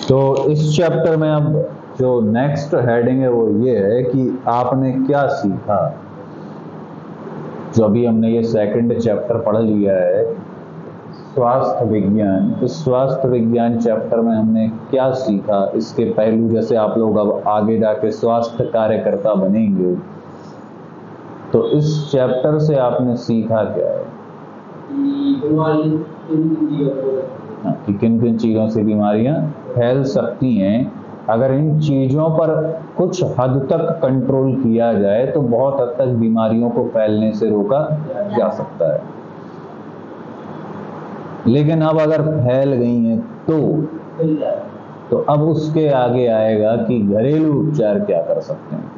तो इस चैप्टर में अब जो नेक्स्ट हेडिंग है वो ये है कि आपने क्या सीखा जो अभी हमने ये सेकंड चैप्टर पढ़ लिया है स्वास्थ्य विज्ञान, इस स्वास्थ्य विज्ञान चैप्टर में हमने क्या सीखा, इसके पहलू, जैसे आप लोग अब आगे जाके स्वास्थ्य कार्यकर्ता बनेंगे तो इस चैप्टर से आपने सीखा क्या है कि किन किन चीज़ों से बीमारियां फैल सकती हैं। अगर इन चीज़ों पर कुछ हद तक कंट्रोल किया जाए तो बहुत हद तक बीमारियों को फैलने से रोका जा सकता है। लेकिन अब अगर फैल गई हैं तो अब उसके आगे आएगा कि घरेलू उपचार क्या कर सकते हैं।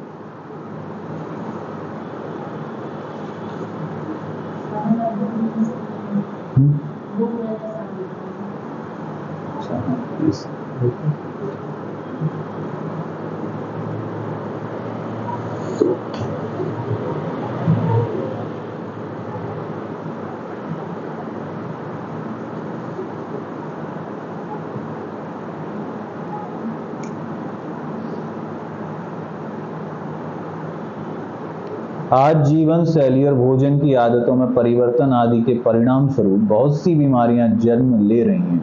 आज जीवन शैली और भोजन की आदतों में परिवर्तन आदि के परिणाम स्वरूप बहुत सी बीमारियां जन्म ले रही हैं।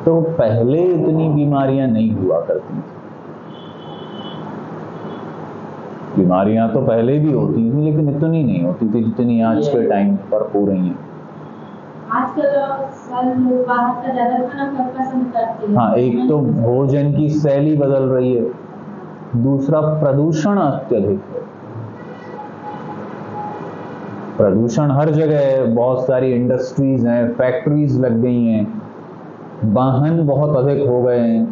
तो पहले इतनी बीमारियां नहीं हुआ करती थी। बीमारियां तो पहले भी होती थी लेकिन इतनी नहीं होती थी जितनी आज के टाइम पर हो रही हैं। आजकल लोग बाहर का ज्यादा खाना पसंद करते हैं। हाँ, एक तो भोजन की शैली बदल रही है, दूसरा प्रदूषण अत्यधिक है। प्रदूषण हर जगह है, बहुत सारी इंडस्ट्रीज हैं, फैक्ट्रीज लग गई हैं, वाहन बहुत अधिक हो गए हैं,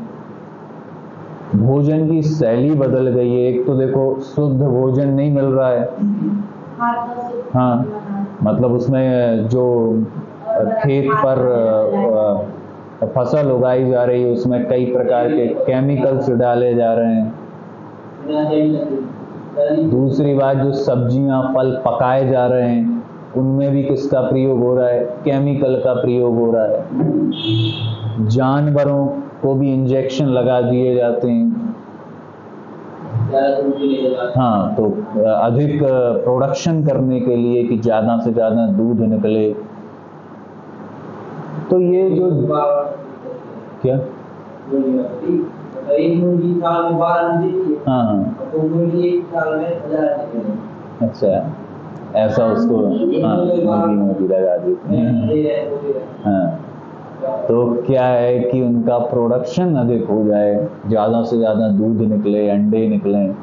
भोजन की शैली बदल गई है। एक तो देखो शुद्ध भोजन नहीं मिल रहा है। हाँ, मतलब उसमें जो खेत पर फसल उगाई जा रही है उसमें कई प्रकार के केमिकल्स डाले जा रहे हैं। दूसरी बात, जो सब्जियां फल पकाए जा रहे हैं उनमें भी किसका प्रयोग हो रहा है, केमिकल का प्रयोग हो रहा है। जानवरों को भी इंजेक्शन लगा दिए जाते हैं। हाँ, तो अधिक प्रोडक्शन करने के लिए कि ज़्यादा से ज़्यादा दूध निकले। तो ये जो क्या हाँ हाँ अच्छा, ऐसा उसको मोदी लगा देते हैं। हाँ, तो क्या है कि उनका प्रोडक्शन अधिक हो जाए, ज़्यादा से ज़्यादा दूध निकले, अंडे निकलें,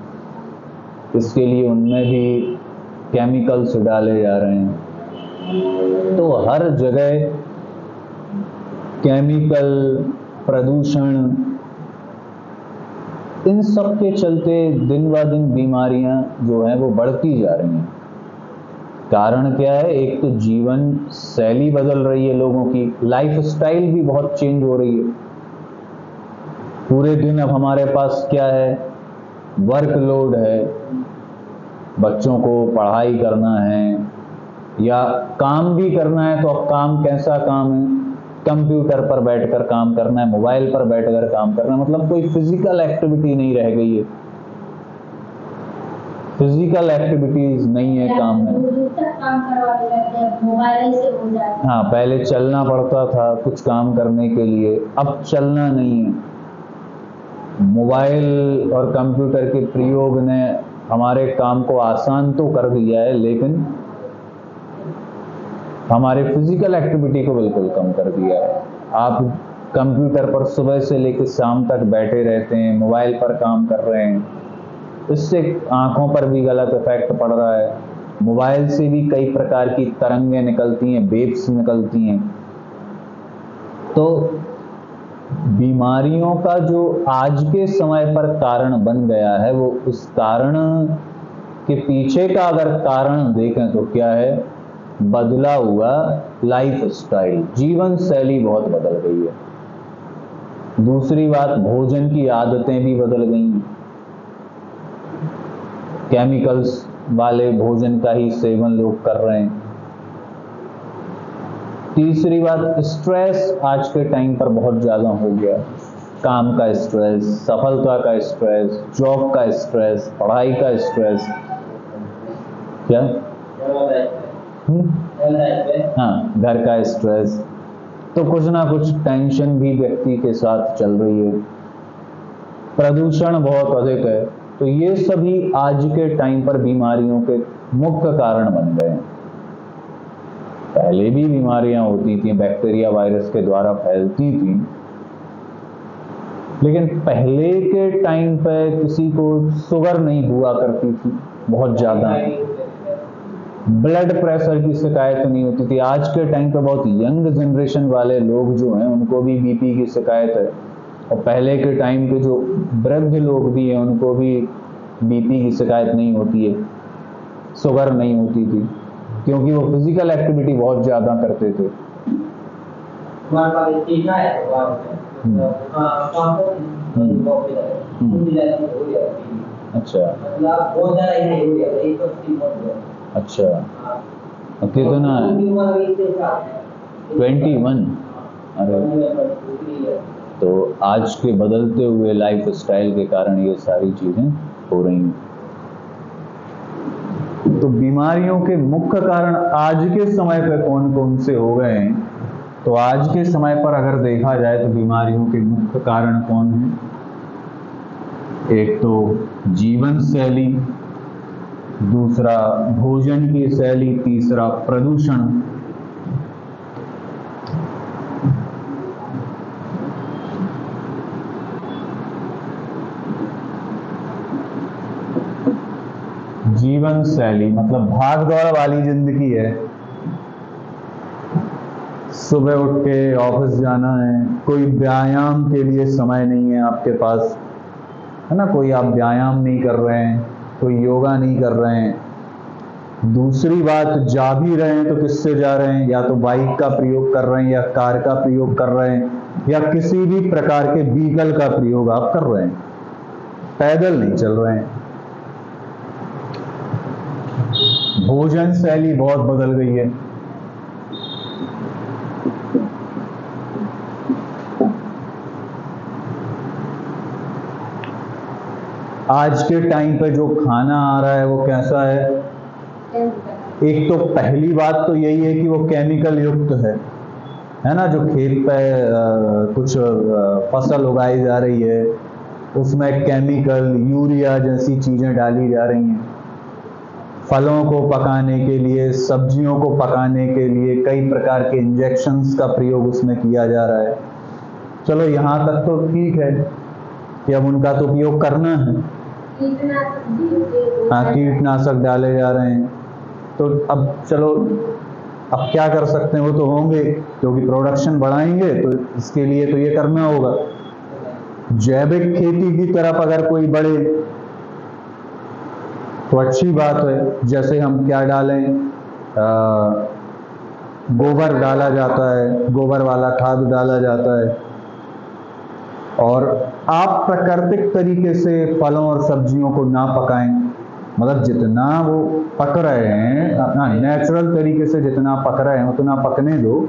इसके लिए उनमें भी केमिकल्स डाले जा रहे हैं। तो हर जगह केमिकल, प्रदूषण, इन सब के चलते दिन ब दिन बीमारियां जो हैं वो बढ़ती जा रही हैं। कारण क्या है, एक तो जीवन शैली बदल रही है, लोगों की लाइफ स्टाइल भी बहुत चेंज हो रही है। पूरे दिन अब हमारे पास क्या है, वर्कलोड है, बच्चों को पढ़ाई करना है या काम भी करना है। तो अब काम कैसा काम है, कंप्यूटर पर बैठकर काम करना है, मोबाइल पर बैठकर काम करना है, मतलब कोई फिजिकल एक्टिविटी नहीं रह गई है। फिजिकल एक्टिविटीज नहीं है काम में। हाँ, पहले चलना पड़ता था कुछ काम करने के लिए, अब चलना नहीं है। मोबाइल और कंप्यूटर के प्रयोग ने हमारे काम को आसान तो कर दिया है लेकिन हमारे फिजिकल एक्टिविटी को बिल्कुल कम कर दिया है। आप कंप्यूटर पर सुबह से लेकर शाम तक बैठे रहते हैं, मोबाइल पर काम कर रहे हैं, इससे आंखों पर भी गलत इफेक्ट पड़ रहा है। मोबाइल से भी कई प्रकार की तरंगें निकलती हैं, वेव्स निकलती हैं। तो बीमारियों का जो आज के समय पर कारण बन गया है, वो उस कारण के पीछे का अगर कारण देखें तो क्या है, बदला हुआ लाइफ स्टाइल, जीवन शैली बहुत बदल गई है। दूसरी बात, भोजन की आदतें भी बदल गई हैं, केमिकल्स वाले भोजन का ही सेवन लोग कर रहे हैं। तीसरी बात, स्ट्रेस आज के टाइम पर बहुत ज़्यादा हो गया। काम का स्ट्रेस, सफलता का स्ट्रेस, जॉब का स्ट्रेस, पढ़ाई का स्ट्रेस, क्या हाँ, घर का स्ट्रेस, तो कुछ ना कुछ टेंशन भी व्यक्ति के साथ चल रही है, प्रदूषण बहुत अधिक है, तो ये सभी आज के टाइम पर बीमारियों के मुख्य कारण बन गए हैं। पहले भी बीमारियां होती थी, बैक्टीरिया वायरस के द्वारा फैलती थी, लेकिन पहले के टाइम पे किसी को शुगर नहीं हुआ करती थी बहुत ज्यादा, ब्लड प्रेशर की शिकायत नहीं होती थी। आज के टाइम पे बहुत यंग जनरेशन वाले लोग जो हैं उनको भी बीपी की शिकायत है, और पहले के टाइम के जो वृद्ध लोग भी हैं उनको भी बीपी की शिकायत नहीं होती है, शुगर नहीं होती थी, क्योंकि वो फिजिकल एक्टिविटी बहुत ज्यादा करते थे। अच्छा अच्छा, कितना है? 21। अरे, तो आज के बदलते हुए लाइफ स्टाइल के कारण ये सारी चीजें हो रही हैं। तो बीमारियों के मुख्य कारण आज के समय पर कौन कौन से हो गए हैं? तो आज के समय पर अगर देखा जाए तो बीमारियों के मुख्य कारण कौन हैं? एक तो जीवन शैली, दूसरा भोजन की शैली, तीसरा प्रदूषण। जीवन शैली मतलब भाग दौड़ वाली जिंदगी है, सुबह उठ के ऑफिस जाना है, कोई व्यायाम के लिए समय नहीं है आपके पास, है ना, कोई आप व्यायाम नहीं कर रहे हैं, कोई योगा नहीं कर रहे हैं। दूसरी बात, जा भी रहे हैं तो किससे जा रहे हैं? या तो बाइक का प्रयोग कर रहे हैं, या कार का प्रयोग कर रहे हैं, या किसी भी प्रकार के व्हीकल का प्रयोग आप कर रहे हैं, पैदल नहीं चल रहे हैं। भोजन शैली बहुत बदल गई है। आज के टाइम पे जो खाना आ रहा है वो कैसा है? एक तो पहली बात तो यही है कि वो केमिकल युक्त है ना, जो खेत पे कुछ फसल उगाई जा रही है उसमें केमिकल, यूरिया जैसी चीजें डाली जा रही हैं। फलों को पकाने के लिए, सब्जियों को पकाने के लिए कई प्रकार के इंजेक्शंस का प्रयोग उसमें किया जा रहा है। चलो यहाँ तक तो ठीक है कि अब उनका तो उपयोग करना है। हाँ, कीटनाशक डाले जा रहे हैं, तो अब चलो, अब क्या कर सकते हैं, वो तो होंगे क्योंकि प्रोडक्शन बढ़ाएंगे तो इसके लिए तो ये करना होगा। जैविक खेती की तरफ अगर कोई बढ़े तो अच्छी बात है। जैसे हम क्या डालें, गोबर डाला जाता है, गोबर वाला खाद डाला जाता है, और आप प्राकृतिक तरीके से फलों और सब्जियों को ना पकाएं, मतलब जितना वो पक रहे हैं, नेचुरल तरीके से जितना पक रहे हैं उतना पकने दो,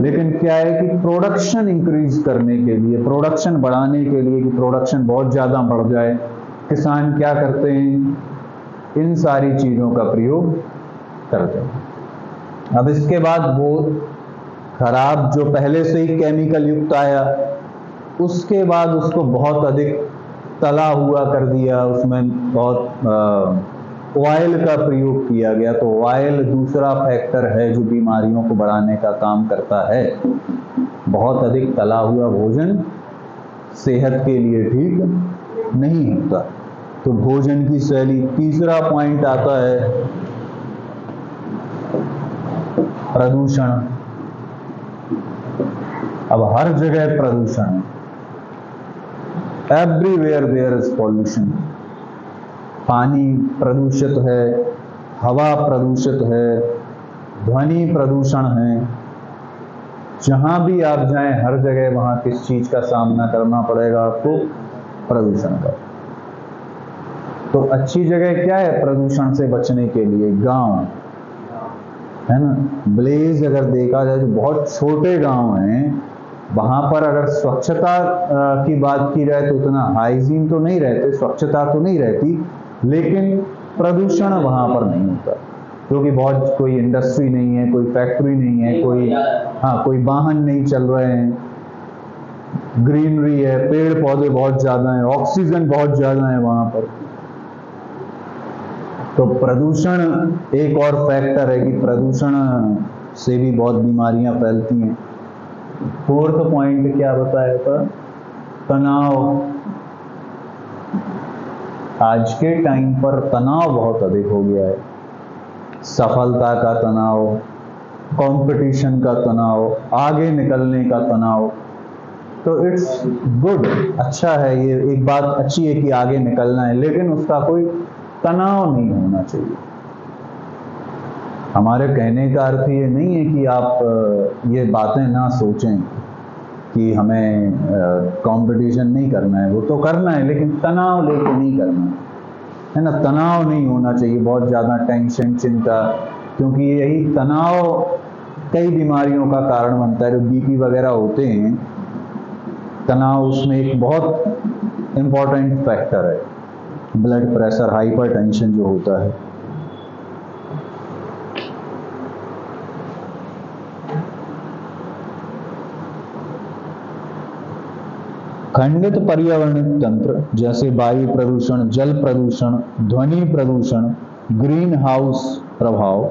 लेकिन क्या है कि प्रोडक्शन इंक्रीज करने के लिए, प्रोडक्शन बढ़ाने के लिए, कि प्रोडक्शन बहुत ज़्यादा बढ़ जाए, किसान क्या करते हैं, इन सारी चीज़ों का प्रयोग करते हैं। अब इसके बाद वो खराब जो पहले से ही केमिकल युक्त आया, उसके बाद उसको बहुत अधिक तला हुआ कर दिया, उसमें बहुत ऑयल का प्रयोग किया गया। तो ऑयल दूसरा फैक्टर है जो बीमारियों को बढ़ाने का काम करता है। बहुत अधिक तला हुआ भोजन सेहत के लिए ठीक नहीं होता। तो भोजन की शैली। तीसरा पॉइंट आता है प्रदूषण। अब हर जगह प्रदूषण है, एवरीवेयर देयर इज पॉल्यूशन। पानी प्रदूषित है, हवा प्रदूषित है, ध्वनि प्रदूषण है। जहां भी आप जाएं हर जगह वहां किस चीज का सामना करना पड़ेगा आपको? प्रदूषण का। तो अच्छी जगह क्या है प्रदूषण से बचने के लिए? गांव, है ना। विलेज अगर देखा जाए तो बहुत छोटे गांव हैं, वहां पर अगर स्वच्छता की बात की जाए तो उतना हाइजीन तो नहीं रहते, स्वच्छता तो नहीं रहती, लेकिन प्रदूषण वहां पर नहीं होता। क्योंकि बहुत कोई इंडस्ट्री नहीं है, कोई फैक्ट्री नहीं है, कोई वाहन नहीं चल रहे हैं, ग्रीनरी है, पेड़ पौधे बहुत ज़्यादा हैं, ऑक्सीजन बहुत ज़्यादा है वहाँ पर। तो प्रदूषण एक और फैक्टर है कि प्रदूषण से भी बहुत बीमारियां फैलती हैं। फोर्थ पॉइंट क्या बताया था? तनाव। आज के टाइम पर तनाव बहुत अधिक हो गया है। सफलता का तनाव, कंपटीशन का तनाव, आगे निकलने का तनाव। तो इट्स गुड, अच्छा है, ये एक बात अच्छी है कि आगे निकलना है, लेकिन उसका कोई तनाव नहीं होना चाहिए। हमारे कहने का अर्थ ये नहीं है कि आप ये बातें ना सोचें कि हमें कंपटीशन नहीं करना है, वो तो करना है, लेकिन तनाव लेके नहीं करना है ना। तनाव नहीं होना चाहिए, बहुत ज़्यादा टेंशन, चिंता, क्योंकि यही तनाव कई बीमारियों का कारण बनता है। जो बीपी वगैरह होते हैं, तनाव उसमें एक बहुत इम्पॉर्टेंट फैक्टर है। ब्लड प्रेशर, हाइपरटेंशन जो होता है। खंडित पर्यावरणिक तंत्र जैसे वायु प्रदूषण, जल प्रदूषण, ध्वनि प्रदूषण, ग्रीन हाउस प्रभाव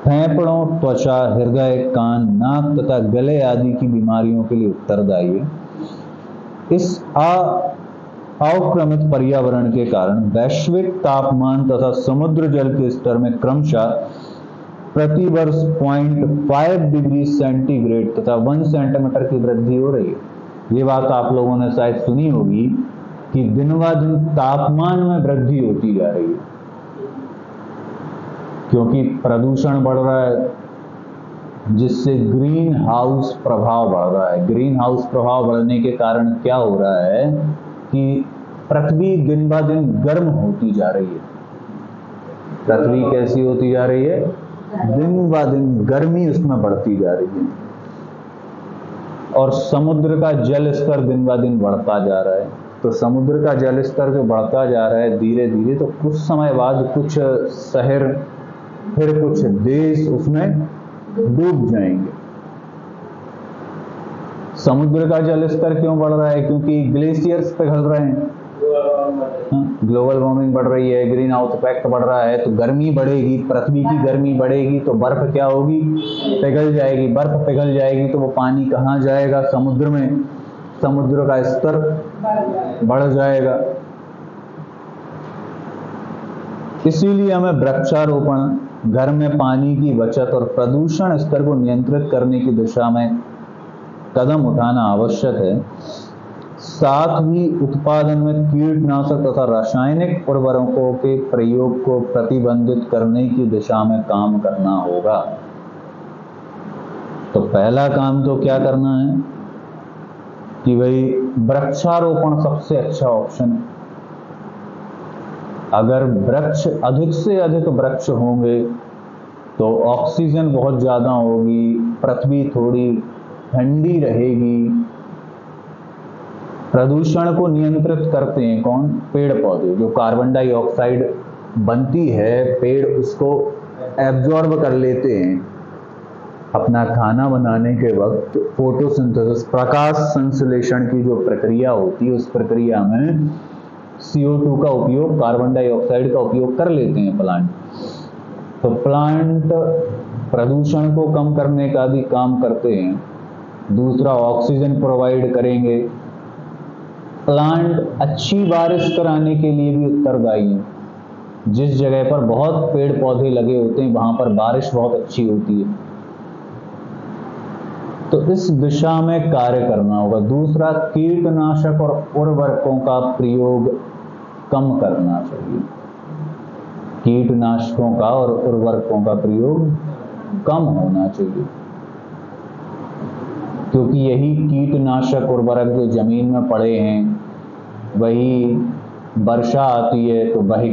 फेफड़ों, त्वचा, हृदय, कान, नाक तथा गले आदि की बीमारियों के लिए उत्तरदायी है। इस अवक्रमित पर्यावरण के कारण वैश्विक तापमान तथा समुद्र जल के स्तर में क्रमशः प्रति वर्ष 0.5 डिग्री सेंटीग्रेड तथा 1 सेंटीमीटर की वृद्धि हो रही है। ये बात आप लोगों ने शायद सुनी होगी कि दिन ब दिन तापमान में वृद्धि होती जा रही है, क्योंकि प्रदूषण बढ़ रहा है, जिससे ग्रीन हाउस प्रभाव बढ़ रहा है। ग्रीन हाउस प्रभाव बढ़ने के कारण क्या हो रहा है कि पृथ्वी दिन ब दिन गर्म होती जा रही है। पृथ्वी कैसी होती जा रही है? दिन ब दिन गर्मी उसमें बढ़ती जा रही है, और समुद्र का जल स्तर दिन ब दिन बढ़ता जा रहा है। तो समुद्र का जल स्तर जो बढ़ता जा रहा है धीरे धीरे, तो कुछ समय बाद कुछ शहर, फिर कुछ देश उसमें डूब जाएंगे। समुद्र का जल स्तर क्यों बढ़ रहा है? क्योंकि ग्लेशियर्स पिघल रहे हैं, ग्लोबल वार्मिंग बढ़ रही है, ग्रीन हाउस इफेक्ट बढ़ रहा है, तो गर्मी बढ़ेगी, पृथ्वी की गर्मी बढ़ेगी, तो बर्फ क्या होगी? पिघल जाएगी। बर्फ पिघल जाएगी तो वो पानी कहाँ जाएगा? समुद्र में। समुद्र का स्तर बढ़ जाएगा। इसीलिए हमें वृक्षारोपण, घर में पानी की बचत और प्रदूषण स्तर को नियंत्रित करने की दिशा में कदम उठाना आवश्यक है। साथ ही उत्पादन में कीटनाशक तथा रासायनिक उर्वरकों के प्रयोग को प्रतिबंधित करने की दिशा में काम करना होगा। तो पहला काम तो क्या करना है कि भाई वृक्षारोपण सबसे अच्छा ऑप्शन है। अगर वृक्ष, अधिक से अधिक वृक्ष होंगे तो ऑक्सीजन बहुत ज़्यादा होगी, पृथ्वी थोड़ी ठंडी रहेगी। प्रदूषण को नियंत्रित करते हैं कौन? पेड़ पौधे। जो कार्बन डाइऑक्साइड बनती है, पेड़ उसको एब्जॉर्ब कर लेते हैं। अपना खाना बनाने के वक्त फोटोसिंथेसिस, प्रकाश संश्लेषण की जो प्रक्रिया होती है, उस प्रक्रिया में CO2 का उपयोग, कार्बन डाइऑक्साइड का उपयोग कर लेते हैं प्लांट। तो प्लांट प्रदूषण को कम करने का भी काम करते हैं। दूसरा, ऑक्सीजन प्रोवाइड करेंगे। प्लांट अच्छी बारिश कराने के लिए भी उत्तरदायी है। जिस जगह पर बहुत पेड़ पौधे लगे होते हैं वहां पर बारिश बहुत अच्छी होती है। तो इस दिशा में कार्य करना होगा। दूसरा, कीटनाशक और उर्वरकों का प्रयोग कम करना चाहिए। कीटनाशकों का और उर्वरकों का प्रयोग कम होना चाहिए, क्योंकि यही कीटनाशक उर्वरक जो जमीन में पड़े हैं, वही वर्षा आती है तो वही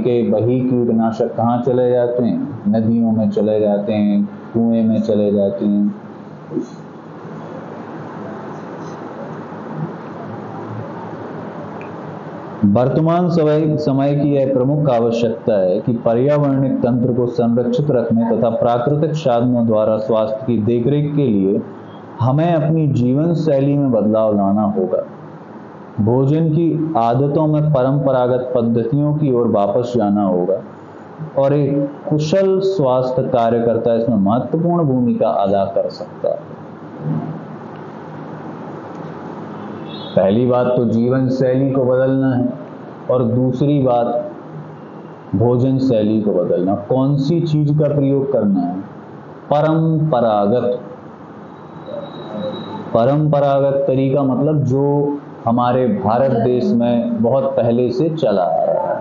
कीटनाशक कहाँ चले जाते हैं? नदियों में चले जाते हैं, कुएं में चले जाते हैं। वर्तमान समय की यह प्रमुख आवश्यकता है कि पर्यावरणिक तंत्र को संरक्षित रखने तथा प्राकृतिक साधनों द्वारा स्वास्थ्य की देखरेख के लिए हमें अपनी जीवन शैली में बदलाव लाना होगा। भोजन की आदतों में परंपरागत पद्धतियों की ओर वापस जाना होगा और एक कुशल स्वास्थ्य कार्यकर्ता इसमें महत्वपूर्ण भूमिका अदा कर सकता है। पहली बात तो जीवन शैली को बदलना है और दूसरी बात भोजन शैली को बदलना। कौन सी चीज का प्रयोग करना है? परंपरागत तरीका मतलब जो हमारे भारत देश में बहुत पहले से चला आ रहा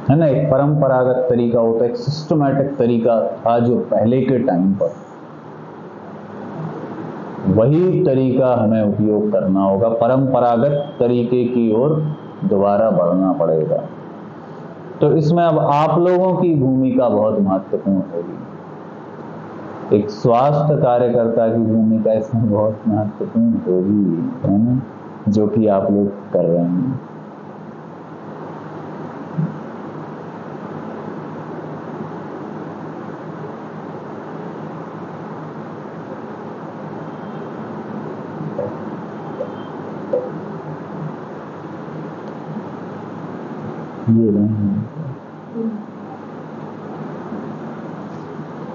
है ना। एक परंपरागत तरीका होता है, एक सिस्टमैटिक तरीका था जो पहले के टाइम पर, वही तरीका हमें उपयोग करना होगा। परंपरागत तरीके की ओर दोबारा बढ़ना पड़ेगा। तो इसमें अब आप लोगों की भूमिका बहुत महत्वपूर्ण होगी। एक स्वास्थ्य कार्यकर्ता की भूमिका इसमें बहुत महत्वपूर्ण होगी, है ना, जो कि आप लोग कर रहे हैं।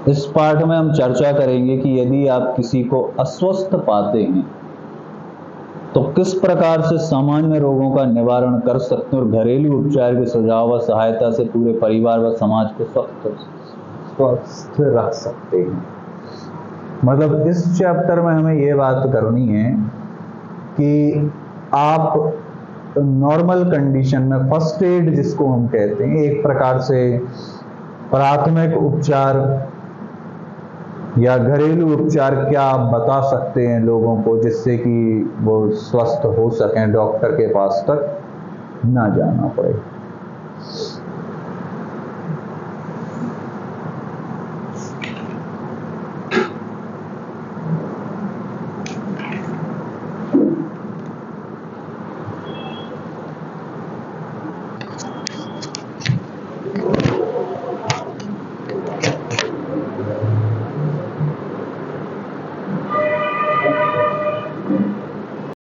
इस पाठ में हम चर्चा करेंगे कि यदि आप किसी को अस्वस्थ पाते हैं तो किस प्रकार से सामान्य रोगों का निवारण कर सकते हैं और घरेलू उपचार के सुझाव व सहायता से पूरे परिवार व समाज को स्वस्थ रख सकते हैं। मतलब इस चैप्टर में हमें ये बात करनी है कि आप नॉर्मल कंडीशन में फर्स्ट एड जिसको हम कहते हैं, एक प्रकार से प्राथमिक उपचार या घरेलू उपचार क्या आप बता सकते हैं लोगों को जिससे कि वो स्वस्थ हो सकें, डॉक्टर के पास तक ना जाना पड़े।